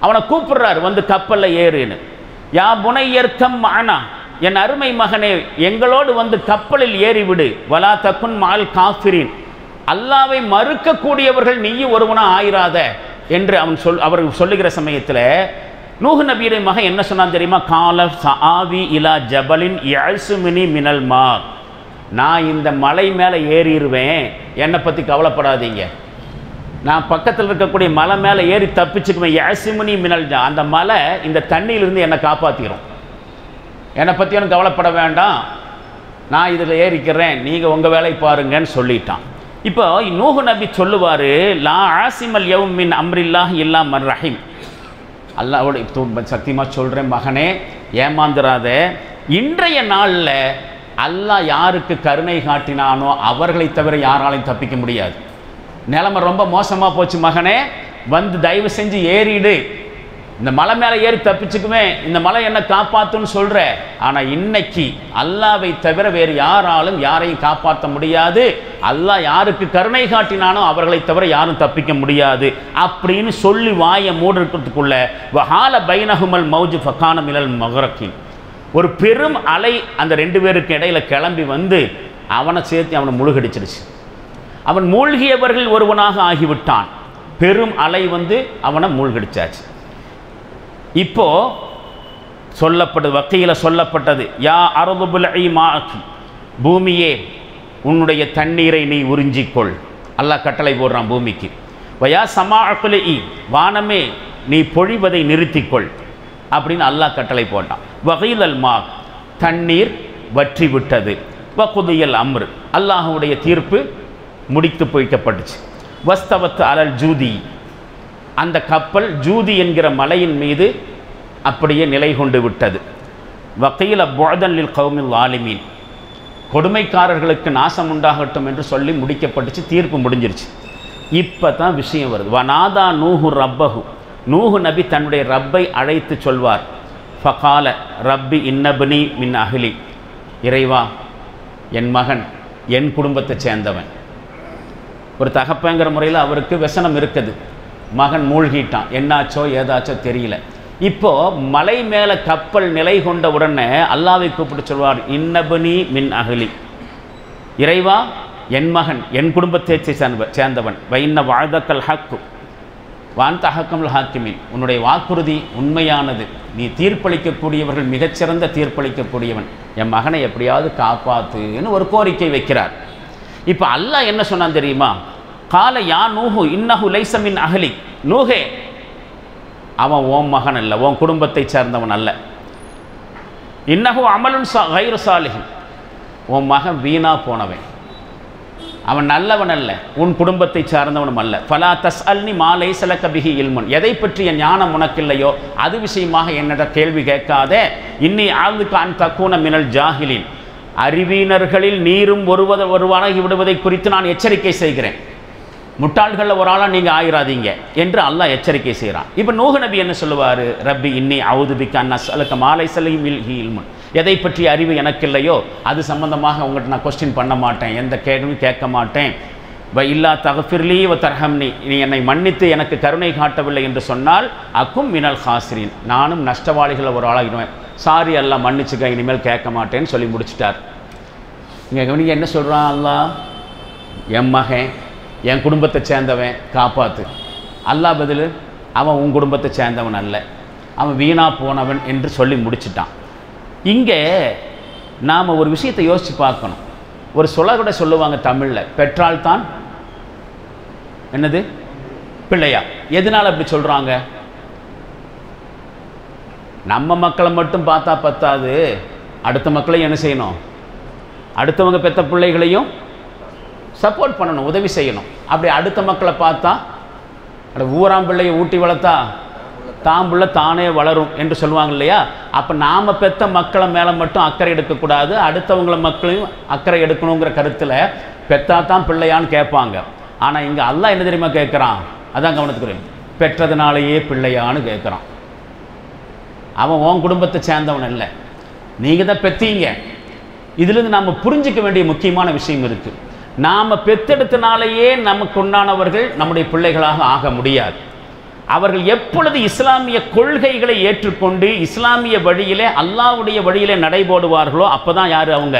அவனை கூப்பிடுறார், வந்து கப்பலில் ஏறுன்னு. யா புனையர்க்கம் மானா, என் அருமை மகனே எங்களோடு வந்து கப்பலில் ஏறிவிடு. வலா தக்குன் மால் காஃபிரின், அல்லாவை மறுக்கக்கூடியவர்கள் நீயும் ஒருவனா ஆயிராத என்று அவர் சொல்லுகிற சமயத்தில் நூஹ் நபியுடைய மகன் என்ன சொன்னான் தெரியுமா? கால சஆவி இலா ஜபலின் யஅசுமினி மினல் மா, நான் இந்த மலை மேலே ஏறிடுவேன், என்னை பற்றி கவலைப்படாதீங்க, நான் பக்கத்தில் இருக்கக்கூடிய மலை மேலே ஏறி தப்பிச்சுக்குவேன். யஅசுமினி மினல் ஜா, அந்த மலை இந்த தண்ணியிலிருந்து என்னை காப்பாற்றிடும், என்னை பற்றியும் கவலைப்பட வேண்டாம், நான் இதில் ஏறிக்கிறேன், நீங்கள் உங்கள் வேலை பாருங்கன்னு சொல்லிட்டான். இப்போ நூஹ் நபி சொல்லுவார், லா ஆசிமல் யௌம் மின் அம்ரில்லாஹ் இல்லா மன் ரஹீம், அல்லாஹ்வோட சத்தியமாக சொல்கிறேன் மகனே ஏமாந்துராத, இன்றைய நாளில் அல்லாஹ் யாருக்கு கருணை காட்டினானோ அவர்களை தவிர யாராலையும் தப்பிக்க முடியாது. நிலைமை ரொம்ப மோசமாக போச்சு மகனே, வந்து தயவு செஞ்சு ஏறிடு, இந்த மலை மேலே ஏறி தப்பிச்சுக்குவேன், இந்த மலை என்ன காப்பாற்றுன்னு சொல்கிற, ஆனால் இன்னைக்கு அல்லாவை தவிர வேறு யாராலும் யாரையும் காப்பாற்ற முடியாது, அல்லாஹ் யாருக்கு கருணை காட்டினானோ அவர்களை தவிர யாரும் தப்பிக்க முடியாது அப்படின்னு சொல்லி வாயை மூடுறதுக்குள்ள வஹால பைனஹுமல் மௌஜு ஃபகான மினல் மகரக்கின், ஒரு பெரும் அலை அந்த ரெண்டு பேருக்கு இடையில கிளம்பி வந்து அவனை சேர்த்து அவனை முழுகடிச்சிருச்சு. அவன் மூழ்கியவர்கள் ஒருவனாக ஆகிவிட்டான். பெரும் அலை வந்து அவனை மூழ்கடிச்சாச்சு. இப்போ சொல்லப்பட்டது, வக்கையில சொல்லப்பட்டது, யா அரதுபுல்இ மாஅகி, பூமியே உன்னுடைய தண்ணீரை நீ உறிஞ்சிக்கொள், அல்லாஹ் கட்டளை போடுறான் பூமிக்கு. வயா சமாஅகுலி, வானமே நீ பொழிவதை நிறுத்திக்கொள் அப்படின்னு அல்லாஹ் கட்டளை போட்டான். வகைலல் மா, தண்ணீர் வற்றி விட்டது. வகுதியல் அம்ரு, அல்லாஹுடைய தீர்ப்பு முடித்து வைக்கப்பட்டுச்சு. வஸ்தவத் அலல் ஜூதி, அந்த கப்பல் ஜூதி என்கிற மலையின் மீது அப்படியே நிலை கொண்டு விட்டது. வக்கீல புஅதன் லில் கௌமில் ஆலிமீன், கொடுமைக்காரர்களுக்கு நாசம் உண்டாகட்டும் என்று சொல்லி முடிக்கப்பட்டுச்சு, தீர்ப்பு முடிஞ்சிருச்சு. இப்போ தான் விஷயம் வருது. வநாதா நூஹு ரப்பஹு, நூஹு நபி தன்னுடைய ரப்பை அழைத்து சொல்வார். ஃபகால ரப்பி இன்னப்னி மின் அஹ்லி, இறைவா என் மகன் என் குடும்பத்தை சேர்ந்தவன். ஒரு தகப்பங்கிற முறையில் அவருக்கு व्यसனம் இருக்குது, மகன் மூழ்கிட்டான், என்னாச்சோ ஏதாச்சோ தெரியல. இப்போ மலை மேலே கப்பல் நிலை கொண்ட உடனே அல்லாவை கூப்பிட்டு சொல்வார், இன்னபனி மின் அஹ்லி, இறைவா என் மகன் என் குடும்பத்தை சேர்ந்தவன். வைன்ன வாழ்தக்கல் ஹக்கு வான் தஹக்கமல் ஹாக்கிமின், உன்னுடைய வாக்குறுதி உண்மையானது, நீ தீர்ப்பளிக்கக்கூடியவர்கள் மிகச்சிறந்த தீர்ப்பளிக்கக்கூடியவன், என் மகனை எப்படியாவது காப்பாத்துன்னு ஒரு கோரிக்கை வைக்கிறார். இப்போ அல்லாஹ் என்ன சொன்னான் தெரியுமா? கால யா நூஹு இன்னஹு லைஸ மின் அஹ்லி, நூஹே அவன் ஓம் மகன் அல்ல, உன் குடும்பத்தை சேர்ந்தவன் அல்ல. இன்னஹு அமலுன் கைரு சாலிஹின், உன் மகன் வீணா போனவன், அவன் நல்லவன் அல்ல, உன் குடும்பத்தை சார்ந்தவனும் அல்ல. ஃபலா தஸ்அல்னி மா லைஸ லக பிஹி இல்முன், எதை பற்றிய ஞானம் உனக்கில்லையோ அது விஷயமாக என்னிடம் கேள்வி கேட்காதே. இன்னி ஆதுக அன் தக்கூன மினல் ஜாஹிலின், அறிவீனர்களில் நீரும் ஒருவனாகி விடுவதை குறித்து நான் எச்சரிக்கை செய்கிறேன், முட்டாள்களில் ஒரு ஆளாக நீங்கள் ஆயிராதீங்க என்று அல்லாஹ் எச்சரிக்கை செய்கிறான். இப்போ நூஹ் நபி என்ன சொல்லுவார்? ரப்பி இன்னி அவுது பிக்க அன் அஸ்அலுக மா லைஸ லி பிஹி இல்முன், எதை பற்றிய அறிவு எனக்கு இல்லையோ அது சம்பந்தமாக உங்கள்கிட்ட நான் கொஸ்டின் பண்ண மாட்டேன், எந்த கேள்வியும் கேட்க மாட்டேன். வ இல்லா தகஃபிர்லி வ தர்ஹம்னி, நீ என்னை மன்னித்து எனக்கு கருணை காட்டவில்லை என்று சொன்னால் அக்கும் மினல் ஹாசிரின், நானும் நஷ்டவாளிகளை ஒரு ஆளாகிடுவேன், சாரி அல்லாஹ் மன்னிச்சுக்க, இனிமேல் கேட்க மாட்டேன்னு சொல்லி முடிச்சிட்டார். இங்கே கவனிங்க என்ன சொல்கிறான் அல்லாஹ்? என் மகன் என் குடும்பத்தை சேர்ந்தவன், காப்பாற்று. அல்லாஹ் பதில், அவன் உன் குடும்பத்தை சேர்ந்தவன் அல்ல, அவன் வீணா போனவன் என்று சொல்லி முடிச்சிட்டான். இங்கே நாம் ஒரு விஷயத்தை யோசித்து பார்க்கணும். ஒரு சொல்ல கூட சொல்லுவாங்க தமிழில், பெற்றால் தான் என்னது பிள்ளையா. எதனால் அப்படி சொல்கிறாங்க? நம்ம மக்களை மட்டும் பார்த்தா பத்தாது, அடுத்த மக்களையும் என்ன செய்யணும்? அடுத்தவங்க பெற்ற பிள்ளைகளையும் சப்போர்ட் பண்ணணும், உதவி செய்யணும். அப்படி அடுத்த மக்களை பார்த்தா, ஊராம் பிள்ளையை ஊட்டி வளர்த்தா தாம்புள்ள தானே வளரும் என்று சொல்லுவாங்க இல்லையா? அப்போ நாம் பெற்ற மக்களை மேலே மட்டும் அக்கறை எடுக்கக்கூடாது, அடுத்தவங்கள மக்களையும் அக்கறை எடுக்கணுங்கிற கருத்தில் பெற்றா தான் பிள்ளையான்னு கேட்பாங்க. ஆனால் இங்கே அல்லாஹ் என்ன தெரியுமா கேட்குறான்? அதான் கவனத்துக்குறேன், பெற்றதுனாலேயே பிள்ளையான்னு கேட்குறான். அவன் உன் குடும்பத்தை சேர்ந்தவன் இல்லை, நீங்கள் தான் பெற்றீங்க. இதிலிருந்து நாம் புரிஞ்சிக்க வேண்டிய முக்கியமான விஷயம் இருக்குது. நாம் பெற்றெடுத்தனாலேயே நமக்கு உண்டானவர்கள் நம்முடைய பிள்ளைகளாக ஆக முடியாது. அவர்கள் எப்பொழுது இஸ்லாமிய கொள்கைகளை ஏற்றுக்கொண்டு இஸ்லாமிய வழியிலே அல்லாஹ்வுடைய வழியிலே நடைபோடுவார்களோ அப்போ தான் யார் அவங்க?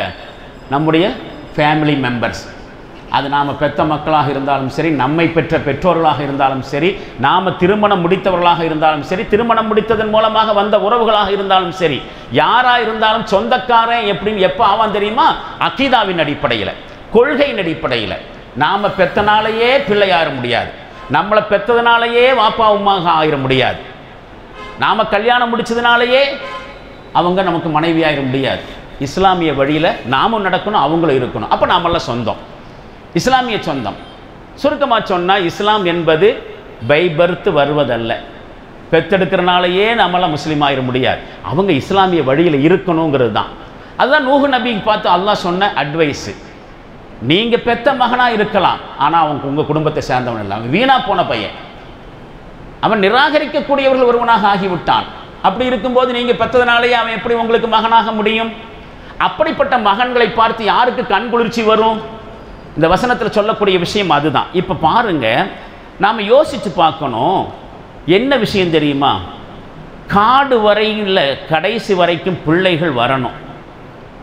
நம்முடைய ஃபேமிலி மெம்பர்ஸ். அது நாம் பெற்ற மக்களாக இருந்தாலும் சரி, நம்மை பெற்ற பெற்றோர்களாக இருந்தாலும் சரி, நாம் திருமணம் முடித்தவர்களாக இருந்தாலும் சரி, திருமணம் முடித்ததன் மூலமாக வந்த உறவுகளாக இருந்தாலும் சரி, யாராக இருந்தாலும் சொந்தக்காரன் எப்படின்னு எப்போ ஆவான் தெரியுமா? அகீதாவின் அடிப்படையில், கொள்கையின் அடிப்படையில். நாம் பெற்றனாலேயே பிள்ளையார முடியாது, நம்மளை பெற்றதுனாலேயே வாப்பா உமாக ஆயிட முடியாது, நாம் கல்யாணம் முடித்ததுனாலேயே அவங்க நமக்கு மனைவி ஆயிட முடியாது. இஸ்லாமிய வழியில் நாமும் நடக்கணும், அவங்களும் இருக்கணும். அப்போ நாமெல்லாம் சொந்தம், இஸ்லாமிய சொந்தம். சுருக்கமாக சொன்னால் இஸ்லாம் என்பது பை பர்த் வருவதல்ல. பெற்றெடுக்கிறனாலேயே நம்மளாம் முஸ்லீம் ஆயிட முடியாது, அவங்க இஸ்லாமிய வழியில் இருக்கணுங்கிறது தான். அதுதான் நூஹ் நபிக்கு பார்த்து அல்லாஹ் சொன்ன அட்வைஸு. நீங்கள் பெற்ற மகனாக இருக்கலாம், ஆனால் அவங்க உங்கள் குடும்பத்தை சேர்ந்தவன் இல்லை, அவன் வீணாக போன பையன், அவன் நிராகரிக்கக்கூடியவர்கள் ஒருவனாக ஆகிவிட்டான். அப்படி இருக்கும்போது நீங்கள் பெற்றதுனாலேயே அவன் எப்படி உங்களுக்கு மகனாக முடியும்? அப்படிப்பட்ட மகன்களை பார்த்து யாருக்கு கண் குளிர்ச்சி வரும்? இந்த வசனத்தில் சொல்லக்கூடிய விஷயம் அதுதான். இப்போ பாருங்க, நாம் யோசித்து பார்க்கணும். என்ன விஷயம் தெரியுமா? காடு வரையில் கடைசி வரைக்கும் பிள்ளைகள் வரணும்.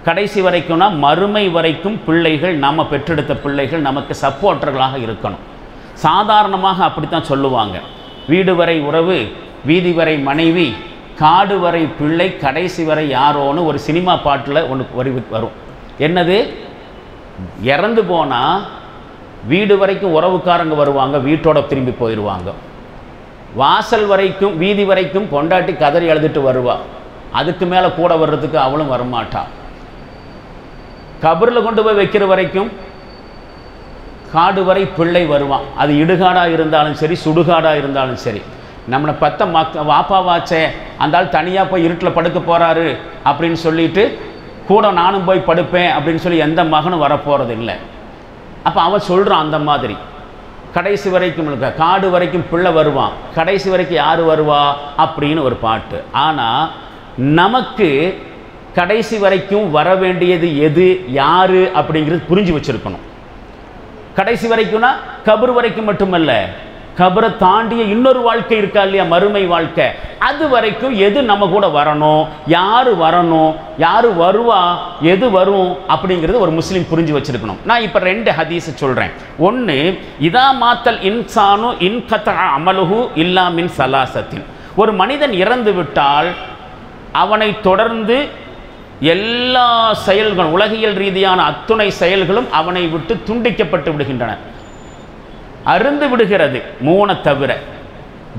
கடைசி வரைக்கும்னா மறுமை வரைக்கும் பிள்ளைகள், நம்ம பெற்றெடுத்த பிள்ளைகள் நமக்கு சப்போர்ட்டர்களாக இருக்கணும். சாதாரணமாக அப்படித்தான் சொல்லுவாங்க, வீடு வரை உறவு, வீதி வரை மனைவி, காடு வரை பிள்ளை, கடைசி வரை யாரோன்னு ஒரு சினிமா பாட்டில் ஒன்று வரும். என்னது? இறந்து போனால் வீடு வரைக்கும் உறவுக்காரங்க வருவாங்க, வீட்டோட திரும்பி போயிடுவாங்க. வாசல் வரைக்கும், வீதி வரைக்கும் பொண்டாட்டி கதறி எழுதிட்டு வருவா, அதுக்கு மேலே கூட வர்றதுக்கு அவளும் வரமாட்டா. கபரில் கொண்டு போய் வைக்கிற வரைக்கும் காடு வரை பிள்ளை வருவான். அது இடுகாடாக இருந்தாலும் சரி, சுடுகாடாக இருந்தாலும் சரி. நம்மளை வாப்பாவாச்சே, அந்த ஆள் தனியாக போய் இருட்டில் படுக்க போகிறாரு அப்படின்னு சொல்லிட்டு கூட நானும் போய் படுப்பேன் அப்படின்னு சொல்லி எந்த மகனும் வரப்போகிறது இல்லை. அப்போ அவன் சொல்கிறான், அந்த மாதிரி கடைசி வரைக்கும் இருக்க, காடு வரைக்கும் பிள்ளை வருவான், கடைசி வரைக்கும் யார் வருவா அப்படின்னு ஒரு பாட்டு. ஆனால் நமக்கு கடைசி வரைக்கும் வர வேண்டியது எது, யார் அப்படிங்கிறது புரிஞ்சு வச்சுருக்கணும். கடைசி வரைக்கும்னா கபர் வரைக்கும் மட்டுமல்ல, கபரை தாண்டிய இன்னொரு வாழ்க்கை இருக்கா இல்லையா, மறுமை வாழ்க்கை. அது வரைக்கும் எது நம்ம கூட வரணும், யார் வரணும், யார் வருவா, எது வரும் அப்படிங்கிறது ஒரு முஸ்லீம் புரிஞ்சு வச்சிருக்கணும். நான் இப்போ 2 ஹதீஸை சொல்கிறேன். ஒன்று, இதா மாத்தல் இன்சானு இன்கத அமலுஹு இல்லா மின் சலாசத்தின். ஒரு மனிதன் இறந்து விட்டால் அவனை தொடர்ந்து எல்லா செயல்களும், உலகியல் ரீதியான அத்துணை செயல்களும் அவனை விட்டு துண்டிக்கப்பட்டு விடுகின்றன, அருந்து விடுகிறது. 3 தவிர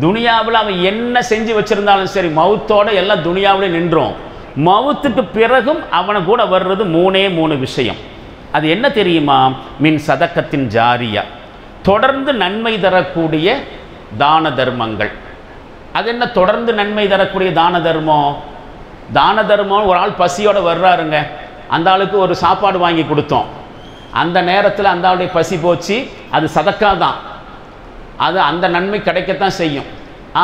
துனியாவில் அவன் என்ன செஞ்சு வச்சிருந்தாலும் சரி, மவுத்தோட எல்லாம் துனியாவிலே நின்றோம். மவுத்துக்கு பிறகும் அவனை கூட வர்றது 3 விஷயம். அது என்ன தெரியுமா? மின் சதக்கத்தின் ஜாரியா, தொடர்ந்து நன்மை தரக்கூடிய தான தர்மங்கள். அது என்ன தொடர்ந்து நன்மை தரக்கூடிய தான தர்மம்? தான தர்மம், ஒரு ஆள் பசியோடு வர்றாருங்க, அந்த ஆளுக்கு ஒரு சாப்பாடு வாங்கி கொடுத்தோம், அந்த நேரத்தில் அந்த ஆளுடைய பசி போச்சு, அது சதக்கா தான், அது அந்த நன்மை கிடைக்கத்தான் செய்யும்.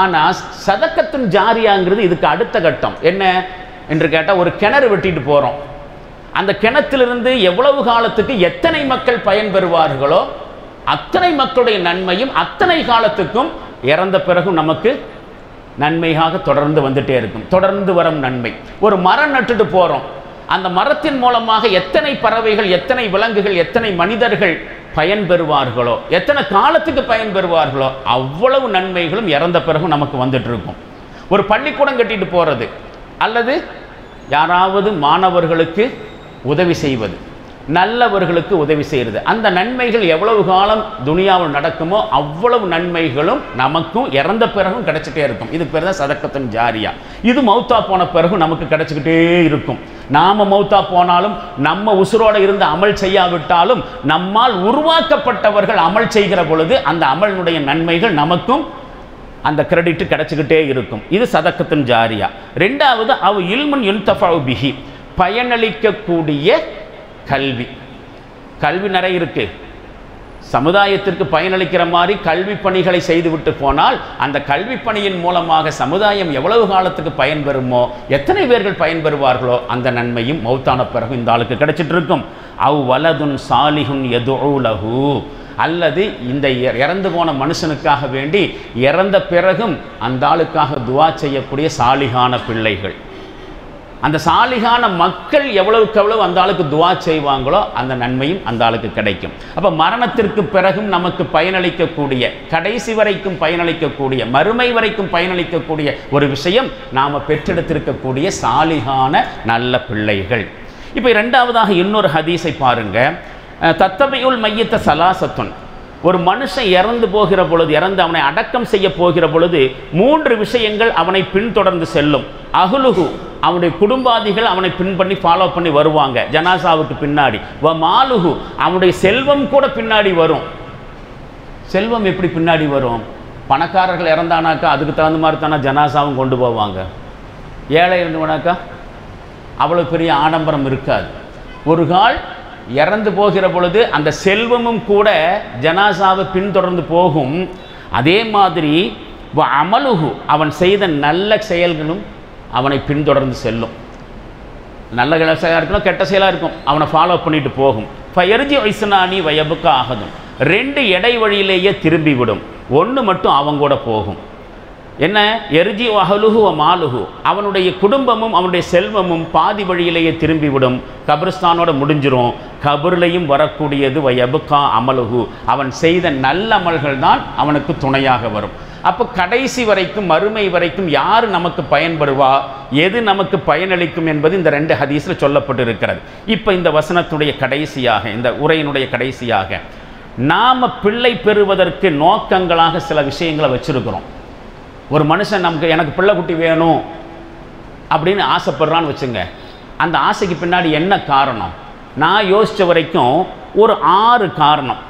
ஆனால் சதக்கத்தின் ஜாரியாங்கிறது இதுக்கு அடுத்த கட்டம். என்ன என்று கேட்டால், ஒரு கிணறு வெட்டிட்டு போகிறோம், அந்த கிணத்திலிருந்து எவ்வளவு காலத்துக்கு எத்தனை மக்கள் பயன்பெறுவார்களோ அத்தனை மக்களுடைய நன்மையும் அத்தனை காலத்துக்கும் இறந்த பிறகும் நமக்கு நன்மையாக தொடர்ந்து வந்துட்டே இருக்கும். தொடர்ந்து வரும் நன்மை. ஒரு மரம் நட்டுட்டு போகிறோம், அந்த மரத்தின் மூலமாக எத்தனை பறவைகள், எத்தனை விலங்குகள், எத்தனை மனிதர்கள் பயன்பெறுவார்களோ, எத்தனை காலத்துக்கு பயன்பெறுவார்களோ அவ்வளவு நன்மைகளும் இறந்த பிறகும் நமக்கு வந்துட்டு இருக்கும். ஒரு பள்ளிக்கூடம் கட்டிட்டு போகிறது, அல்லது யாராவது மாணவர்களுக்கு உதவி செய்வது, நல்லவர்களுக்கு உதவி செய்கிறது, அந்த நன்மைகள் எவ்வளவு காலம் துனியாவில் நடக்குமோ அவ்வளவு நன்மைகளும் நமக்கும் இறந்த பிறகும் கிடைச்சிட்டே இருக்கும். இதுக்கு பேர் தான் சதக்கத்தின் ஜாரியா. இது மௌத்தா போன பிறகும் நமக்கு கிடைச்சிக்கிட்டே இருக்கும். நாம மௌத்தா போனாலும், நம்ம உசுரோட இருந்து அமல் செய்யாவிட்டாலும், நம்மால் உருவாக்கப்பட்டவர்கள் அமல் செய்கிற பொழுது அந்த அமலினுடைய நன்மைகள் நமக்கும் அந்த கிரெடிட் கிடைச்சிக்கிட்டே இருக்கும். இது சதக்கத்தின் ஜாரியா. 2வது, அவ் இல்முன் யுன்தஃபஉ பிஹி, பயனளிக்கக்கூடிய கல்வி. கல்வி நிறைய இருக்கு, சமுதாயத்திற்கு பயனளிக்கிற மாதிரி கல்வி பணிகளை செய்துவிட்டு போனால் அந்த கல்வி பணியின் மூலமாக சமுதாயம் எவ்வளவு காலத்துக்கு பயன்பெறுமோ, எத்தனை பேர்கள் பயன்பெறுவார்களோ அந்த நன்மையும் மௌத்தான பிறகு இந்த ஆளுக்கு கிடைச்சிட்டு இருக்கும். அவ் வலதுன் சாலிஹுன் யதுஉ லஹு, அல்லது இந்த இறந்து போன மனுஷனுக்காக வேண்டி இறந்த பிறகும் அந்த ஆளுக்காக துவா செய்யக்கூடிய சாலிகான பிள்ளைகள். அந்த சாலிகான மக்கள் எவ்வளவுக்கு எவ்வளவு அந்த ஆளுக்கு துவா செய்வாங்களோ அந்த நன்மையும் அந்த ஆளுக்கு கிடைக்கும். அப்போ மரணத்திற்கு பிறகும் நமக்கு பயனளிக்கக்கூடிய, கடைசி வரைக்கும் பயனளிக்கக்கூடிய, மறுமை வரைக்கும் பயனளிக்கக்கூடிய ஒரு விஷயம் நாம் பெற்றெடுத்திருக்கக்கூடிய சாலிகான நல்ல பிள்ளைகள். இப்போ இரண்டாவதாக இன்னொரு ஹதீஸை பாருங்க. தத்தபையுல் மையத்த சலாசத்துன், ஒரு மனுஷன் இறந்து போகிற பொழுது, இறந்து அவனை அடக்கம் செய்ய போகிற பொழுது 3 விஷயங்கள் அவனை பின்தொடர்ந்து செல்லும். அஹ்லுஹு, அவனுடைய குடும்பாதிகள் அவனை பின் பண்ணி ஃபாலோ பண்ணி வருவாங்க ஜனாசாவுக்கு பின்னாடி. வ மாலுஹு, அவனுடைய செல்வம் கூட பின்னாடி வரும். செல்வம் எப்படி பின்னாடி வரும்? பணக்காரர்கள் இறந்தானாக்கா அதுக்கு தகுந்த மாதிரி தானே ஜனாசாவும் கொண்டு போவாங்க. ஏழை இருந்தவனாக்கா அவ்வளோ பெரிய ஆடம்பரம் இருக்காது. ஒரு கால் இறந்து போகிற பொழுது அந்த செல்வமும் கூட ஜனாசாவை பின்தொடர்ந்து போகும். அதே மாதிரி அமலுஹு, அவன் செய்த நல்ல செயல்களும் அவனை பின்தொடர்ந்து செல்லும். நல்ல செயலாக இருக்கணும், கெட்ட செயலாக இருக்கும், அவனை ஃபாலோ பண்ணிட்டு போகும். ஃபயர்ஜி வைஸ்னானி வயபுக்க ஆகதும், 2 இடைவழியிலேயே திரும்பிவிடும், 1 மட்டும் அவங்க கூட போகும். என்ன? எர்ஜி அஹ்லுஹு வ மாலுஹு, அவனுடைய குடும்பமும் அவனுடைய செல்வமும் பாதி வழியிலேயே திரும்பிவிடும், கபிரிஸ்தானோட முடிஞ்சிரும். கபர்லையும் வரக்கூடியது வயபுக்கா அமலுஹு, அவன் செய்த நல்ல அமல்கள் தான் அவனுக்கு துணையாக வரும். அப்போ கடைசி வரைக்கும், மறுமை வரைக்கும் யார் நமக்கு பயன்படுவா, எது நமக்கு பயனளிக்கும் என்பது இந்த 2 ஹதீஸில் சொல்லப்பட்டு இருக்கிறது. இப்போ இந்த வசனத்துடைய கடைசியாக, இந்த உரையினுடைய கடைசியாக, நாம் பிள்ளை பெறுவதற்கு நோக்கங்களாக சில விஷயங்களை வச்சுருக்கிறோம். ஒரு மனுஷன் எனக்கு பிள்ளை குட்டி வேணும் அப்படின்னு ஆசைப்படுறான்னு வச்சுங்க. அந்த ஆசைக்கு பின்னாடி என்ன காரணம்? நான் யோசித்த வரைக்கும் ஒரு 6 காரணம்.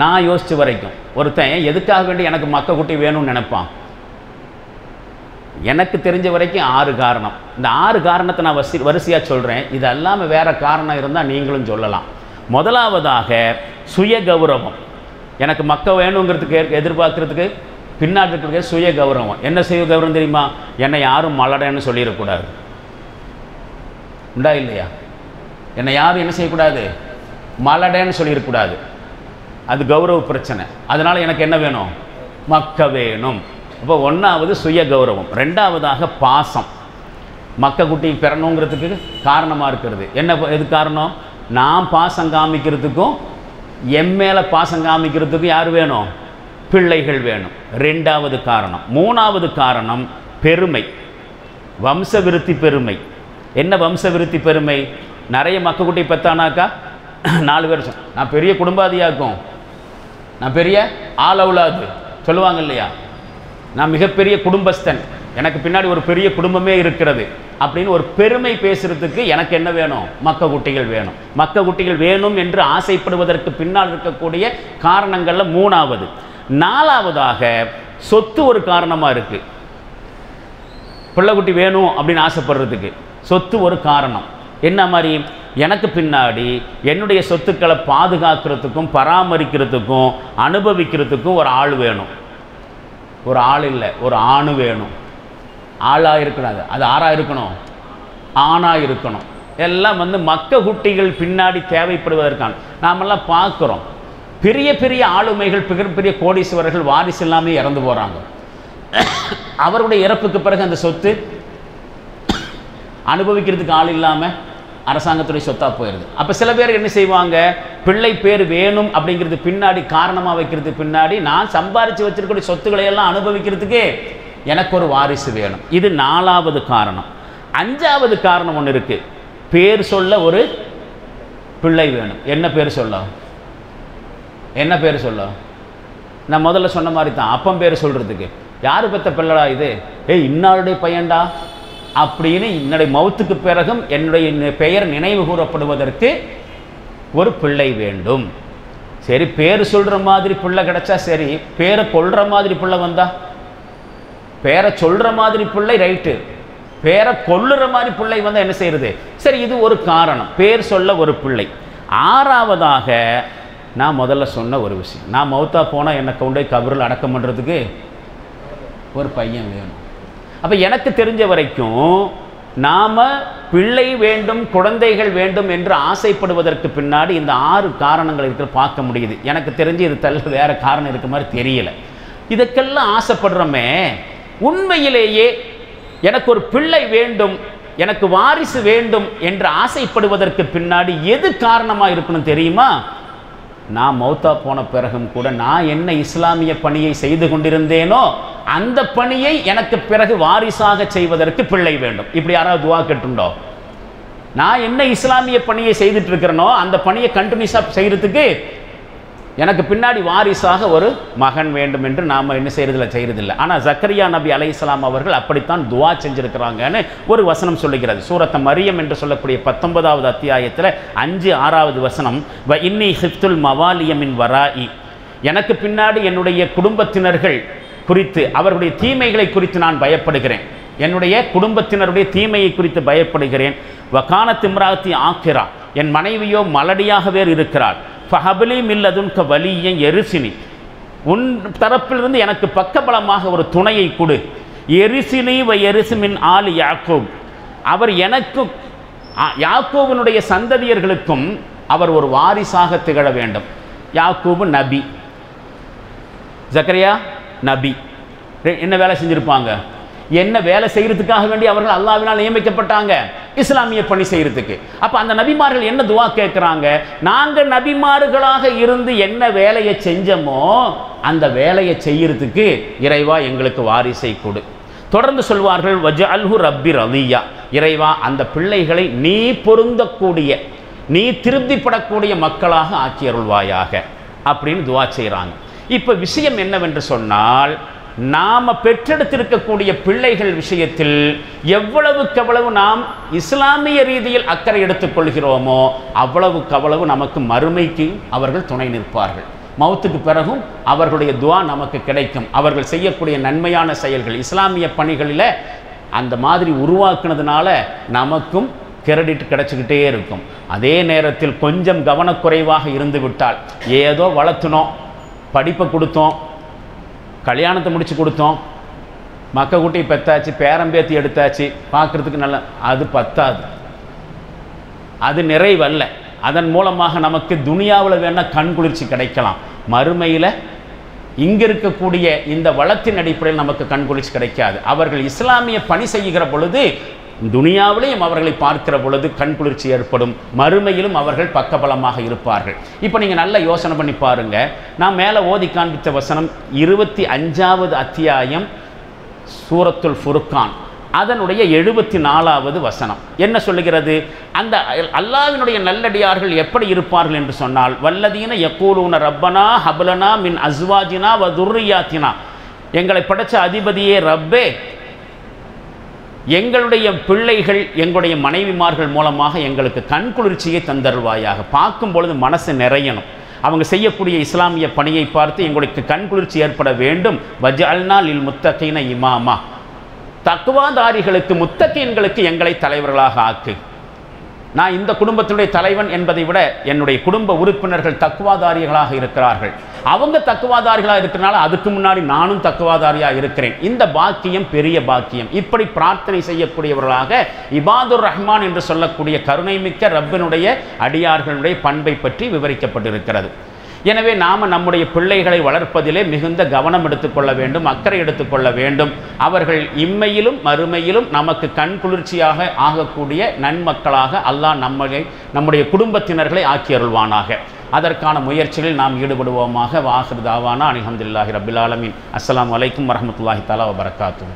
நான் யோசித்த வரைக்கும் ஒருத்தன் எதுக்காக வேண்டி எனக்கு மக்க குட்டி வேணும்னு நினைப்பான். எனக்கு தெரிஞ்ச வரைக்கும் 6 காரணம். இந்த 6 காரணத்தை நான் வரிசையாக சொல்கிறேன். இது அல்லாமல் வேறு காரணம் இருந்தால் நீங்களும் சொல்லலாம். முதலாவதாக சுய கௌரவம். எனக்கு மக்க வேணுங்கிறதுக்கு எதிர்பார்க்கறதுக்கு பின்னாடி இருக்கிற சுய கௌரவம். என்ன சுய கௌரவம் தெரியுமா? என்னை யாரும் மலடன்னு சொல்லிடக்கூடாது. உண்டா இல்லையா? என்னை யாரும் என்ன செய்யக்கூடாது? மலடன்னு சொல்லிடக்கூடாது. அது கௌரவ பிரச்சனை. அதனால் எனக்கு என்ன வேணும்? மக்க வேணும். அப்போ 1வது சுய கௌரவம். 2வதாக பாசம். மக்க குட்டி பெறணுங்கிறதுக்கு காரணமாக இருக்கிறது என்ன? எது காரணம்? நான் பாசம் காமிக்கிறதுக்கும் என் மேலே பாசம் காமிக்கிறதுக்கும் யார் வேணும்? பிள்ளைகள் வேணும். 2வது காரணம். 3வது காரணம் பெருமை, வம்ச விருத்தி பெருமை. என்ன வம்ச விருத்தி பெருமை? நிறைய மக்க குட்டி பெற்றானாக்கா 4 பேர் நான் பெரிய குடும்பாதியாக்கும், நான் பெரிய ஆளவுலாது சொல்லுவாங்க இல்லையா? நான் மிகப்பெரிய குடும்பஸ்தன், எனக்கு பின்னாடி ஒரு பெரிய குடும்பமே இருக்கிறது அப்படின்னு ஒரு பெருமை பேசுறதுக்கு எனக்கு என்ன வேணும்? மக்க குட்டிகள் வேணும். மக்க குட்டிகள் வேணும் என்று ஆசைப்படுவதற்கு பின்னால் இருக்கக்கூடிய காரணங்களில் 3வது. 4வதாக சொத்து ஒரு காரணமாக இருக்குது. பிள்ளைக்குட்டி வேணும் அப்படின்னு ஆசைப்படுறதுக்கு சொத்து ஒரு காரணம். என்ன மாதிரி? எனக்கு பின்னாடி என்னுடைய சொத்துக்களை பாதுகாக்கிறதுக்கும் பராமரிக்கிறதுக்கும் அனுபவிக்கிறதுக்கும் ஒரு ஆள் வேணும். ஒரு ஆள் இல்லை, ஒரு ஆணு வேணும். ஆளாக இருக்கக்கூடாது, அது ஆறாக இருக்கணும், ஆணாக இருக்கணும். எல்லாம் மக்க குட்டிகள் பின்னாடி தேவைப்படுவதற்கான. நாமெல்லாம் பார்க்குறோம் பெரிய பெரிய ஆளுமைகள், பெரிய கோடீஸ்வரர்கள் வாரிசு இல்லாமல் இறந்து போகிறாங்க. அவருடைய இறப்புக்கு பிறகு அந்த சொத்து அனுபவிக்கிறதுக்கு ஆள் இல்லாமல் அரசாங்கத்துடைய சொத்தாக போயிடுது. அப்போ சில பேர் என்ன செய்வாங்க? பிள்ளை பேர் வேணும் அப்படிங்கிறது பின்னாடி காரணமாக வைக்கிறதுக்கு பின்னாடி நான் சம்பாரித்து வச்சிருக்கக்கூடிய சொத்துக்களை எல்லாம் அனுபவிக்கிறதுக்கே எனக்கு ஒரு வாரிசு வேணும். இது 4வது காரணம். 5வது காரணம் ஒன்று இருக்குது. பேர் சொல்ல ஒரு பிள்ளை வேணும். என்ன பேர் சொல்ல? என்ன பேர் சொல்ல? நான் முதல்ல சொன்ன மாதிரி தான், அப்பன் பேர் சொல்கிறதுக்கு. யார் பெற்ற பிள்ளடா இது? இன்னாருடைய பையன்டா அப்படின்னு என்னுடைய மௌத்துக்கு பிறகும் என்னுடைய பெயர் நினைவு கூறப்படுவதற்கு ஒரு பிள்ளை வேண்டும். சரி, பேர் சொல்கிற மாதிரி பிள்ளை கிடைச்சா சரி, பேரை கொள்கிற மாதிரி பிள்ளை வந்தா? பேரை சொல்கிற மாதிரி பிள்ளை ரைட்டு, பேரை கொள்ளுற மாதிரி பிள்ளை வந்தால் என்ன செய்கிறது? சரி, இது ஒரு காரணம், பேர் சொல்ல ஒரு பிள்ளை. 6வதாக நான் முதல்ல சொன்ன ஒரு விஷயம், நான் மௌத்தா போனால் என்னை கொண்டு போய் கபரில் அடக்கம் பண்ணுறதுக்கு ஒரு பையன் வேணும். அப்போ எனக்கு தெரிஞ்ச வரைக்கும் நாம் பிள்ளை வேண்டும், குழந்தைகள் வேண்டும் என்று ஆசைப்படுவதற்கு பின்னாடி இந்த 6 காரணங்கள் இருக்கிற பார்க்க முடியுது. எனக்கு தெரிஞ்சு இது தள்ள வேறு காரணம் இருக்க மாதிரி தெரியல. இதுக்கெல்லாம் ஆசைப்படுறோமே, உண்மையிலேயே எனக்கு ஒரு பிள்ளை வேண்டும், எனக்கு வாரிசு வேண்டும் என்று ஆசைப்படுவதற்கு பின்னாடி எது காரணமாக இருக்கணும் தெரியுமா? நான் மௌத்தா போன பிறகும் கூட நான் என்ன இஸ்லாமிய பணியை செய்து கொண்டிருந்தேனோ அந்த பணியை எனக்கு பிறகு வாரிசாக செய்வதற்கு பிள்ளை வேண்டும். இப்படி யாராவது துவா கேட்டுண்டோ? நான் என்ன இஸ்லாமிய பணியை செய்துட்டு இருக்கிறேனோ அந்த பணியை கண்டினியூஸாக செய்கிறதுக்கு எனக்கு பின்னாடி வாரிசாக ஒரு மகன் வேண்டும் என்று நாம் என்ன செய்கிறதில்லை. ஆனால் ஜக்கரியா நபி அலைஹிஸ்ஸலாம் அவர்கள் அப்படித்தான் துவா செஞ்சுருக்கிறாங்கன்னு ஒரு வசனம் சொல்லுகிறது. சூரத் மரியம் என்று சொல்லக்கூடிய 19வது அத்தியாயத்தில் 5-6வது வசனம், வ இன்னி ஹிஃப்துல் மவாலியமின் வராஇ, எனக்கு பின்னாடி என்னுடைய குடும்பத்தினர்கள் குறித்து, அவர்களுடைய தீமைகளை குறித்து நான் பயப்படுகிறேன், என்னுடைய குடும்பத்தினருடைய தீமையை குறித்து பயப்படுகிறேன். வகானத் இம்ராத்தி ஆக்கிரா, என் மனைவியோ மலடியாகவே இருக்கிறாள். ஃபஹபலி மில்லதுன்க வலியன் எரிசினி, உன் தரப்பிலிருந்து எனக்கு பக்கபலமாக ஒரு துணையை கொடு. எரிசினி வ எரிசுமின் ஆல் யாக்கூப், அவர் எனக்கு யாக்கூபினுடைய சந்ததியர்களுக்கும் அவர் ஒரு வாரிசாக திகழ வேண்டும். யாக்கூபு நபி, ஜக்கரியா நபி. என்ன வேலை செஞ்சுருப்பாங்க? என்ன வேலை செய்கிறதுக்காக வேண்டி அவர்கள் அல்லாஹ்வினால் நியமிக்கப்பட்டாங்க? இஸ்லாமிய பணி செய்கிறதுக்கு. அப்போ அந்த நபிமார்கள் என்ன துவா கேட்குறாங்க? நாங்கள் நபிமார்களாக இருந்து என்ன வேலையை செஞ்சோமோ அந்த வேலையை செய்கிறதுக்கு இறைவா எங்களுக்கு வாரிசை கொடு. தொடர்ந்து சொல்வார்கள், வஜஅல்ஹு ரப்பி ரலியா, இறைவா அந்த பிள்ளைகளை நீ பொருந்தக்கூடிய, நீ திருப்திப்படக்கூடிய மக்களாக ஆக்கியருள்வாயாக அப்படின்னு துவா செய்கிறாங்க. இப்போ விஷயம் என்னவென்று சொன்னால், நாம் பெற்றெடுத்திருக்கக்கூடிய பிள்ளைகள் விஷயத்தில் எவ்வளவுக்கவ்வளவு நாம் இஸ்லாமிய ரீதியில் அக்கறை எடுத்துக்கொள்கிறோமோ அவ்வளவுக்கவ்வளவு நமக்கு மறுமைக்கு அவர்கள் துணை நிற்பார்கள். மௌத்துக்கு பிறகும் அவர்களுடைய துவா நமக்கு கிடைக்கும். அவர்கள் செய்யக்கூடிய நன்மையான செயல்கள் இஸ்லாமிய பணிகளில் அந்த மாதிரி உருவாக்குனதுனால நமக்கும் கிரெடிட் கிடைச்சிக்கிட்டே இருக்கும். அதே நேரத்தில் கொஞ்சம் கவனக்குறைவாக இருந்து விட்டால், ஏதோ வளர்த்துனோம், படிப்பை கொடுத்தோம், கல்யாணத்தை முடித்து கொடுத்தோம், மக்க குட்டியை பெற்றாச்சு, பேரம்பேத்தி எடுத்தாச்சு, பார்க்குறதுக்கு நல்ல, அது பத்தாது, அது நிறைவல்ல. அதன் மூலமாக நமக்கு துனியாவில் வேணால் கண்குளிர்ச்சி கிடைக்கலாம், மறுமையில் இங்கே இருக்கக்கூடிய இந்த வளத்தின் அடிப்படையில் நமக்கு கண்குளிர்ச்சி கிடைக்காது. அவர்கள் இஸ்லாமிய பணி செய்கிற பொழுது துனியாவிலையும் அவர்களை பார்க்கிற பொழுது கண்குளிர்ச்சி ஏற்படும், மறுமையிலும் அவர்கள் பக்கபலமாக இருப்பார்கள். இப்போ நீங்கள் நல்லா யோசனை பண்ணி பாருங்கள். நான் மேலே ஓதி காண்பித்த வசனம் 25வது அத்தியாயம் சூரத்துல் ஃபுர்கான், அதனுடைய 74வது வசனம் என்ன சொல்லுகிறது? அந்த அல்லாஹ்வினுடைய நல்லடியார்கள் எப்படி இருப்பார்கள் என்று சொன்னால், வல்லதீன யக்கூலூன ரப்பனா ஹப்லனா மின் அஸ்வாஜினா வ துர்ரியாத்தினா, எங்களை படைச்ச அதிபதியே ரப்பே, எங்களுடைய பிள்ளைகள் எங்களுடைய மனைவிமார்கள் மூலமாக எங்களுக்கு கண்குளிர்ச்சியை தந்தருவாயாக. பார்க்கும் பொழுது மனசு நிறையணும். அவங்க செய்யக்கூடிய இஸ்லாமிய பணியை பார்த்து எங்களுக்கு கண்குளிர்ச்சி ஏற்பட வேண்டும். வஜஅல்னா லில் முத்தகீன இமாமா, தக்வாதாரிகளுக்கு முத்தகீன்களுக்கு எங்களை தலைவர்களாக ஆக்கு. நான் இந்த குடும்பத்தினுடைய தலைவன் என்பதை விட என்னுடைய குடும்ப உறுப்பினர்கள் தக்வாதாரிகளாக இருக்கிறார்கள், அவங்க தக்வாதாரிகளாக இருக்கிறனால அதுக்கு முன்னாடி நானும் தக்வாதாரியாக இருக்கிறேன். இந்த பாக்கியம் பெரிய பாக்கியம். இப்படி பிரார்த்தனை செய்யக்கூடியவர்களாக இபாதுர் ரஹ்மான் என்று சொல்லக்கூடிய கருணைமிக்க ரப்பினுடைய அடியார்களுடைய பண்பை பற்றி விவரிக்கப்பட்டிருக்கிறது. எனவே நாம் நம்முடைய பிள்ளைகளை வளர்ப்பதிலே மிகுந்த கவனம் எடுத்துக்கொள்ள வேண்டும், அக்கறை எடுத்துக்கொள்ள வேண்டும். அவர்கள் இம்மையிலும் மறுமையிலும் நமக்கு கண்குளிர்ச்சியாக ஆகக்கூடிய நன்மக்களாக அல்லாஹ் நம்முடைய குடும்பத்தினர்களை ஆக்கி அருள்வானாக. அதற்கான முயற்சிகளில் நாம் ஈடுபடுவோமாக. வாஹிர் தாவானா அல்ஹம்துலில்லாஹி ரப்பில் ஆலமீன். அஸ்ஸலாமு அலைக்கும் வரஹ்மத்துல்லாஹி தஆலா வபரகாத்துஹு.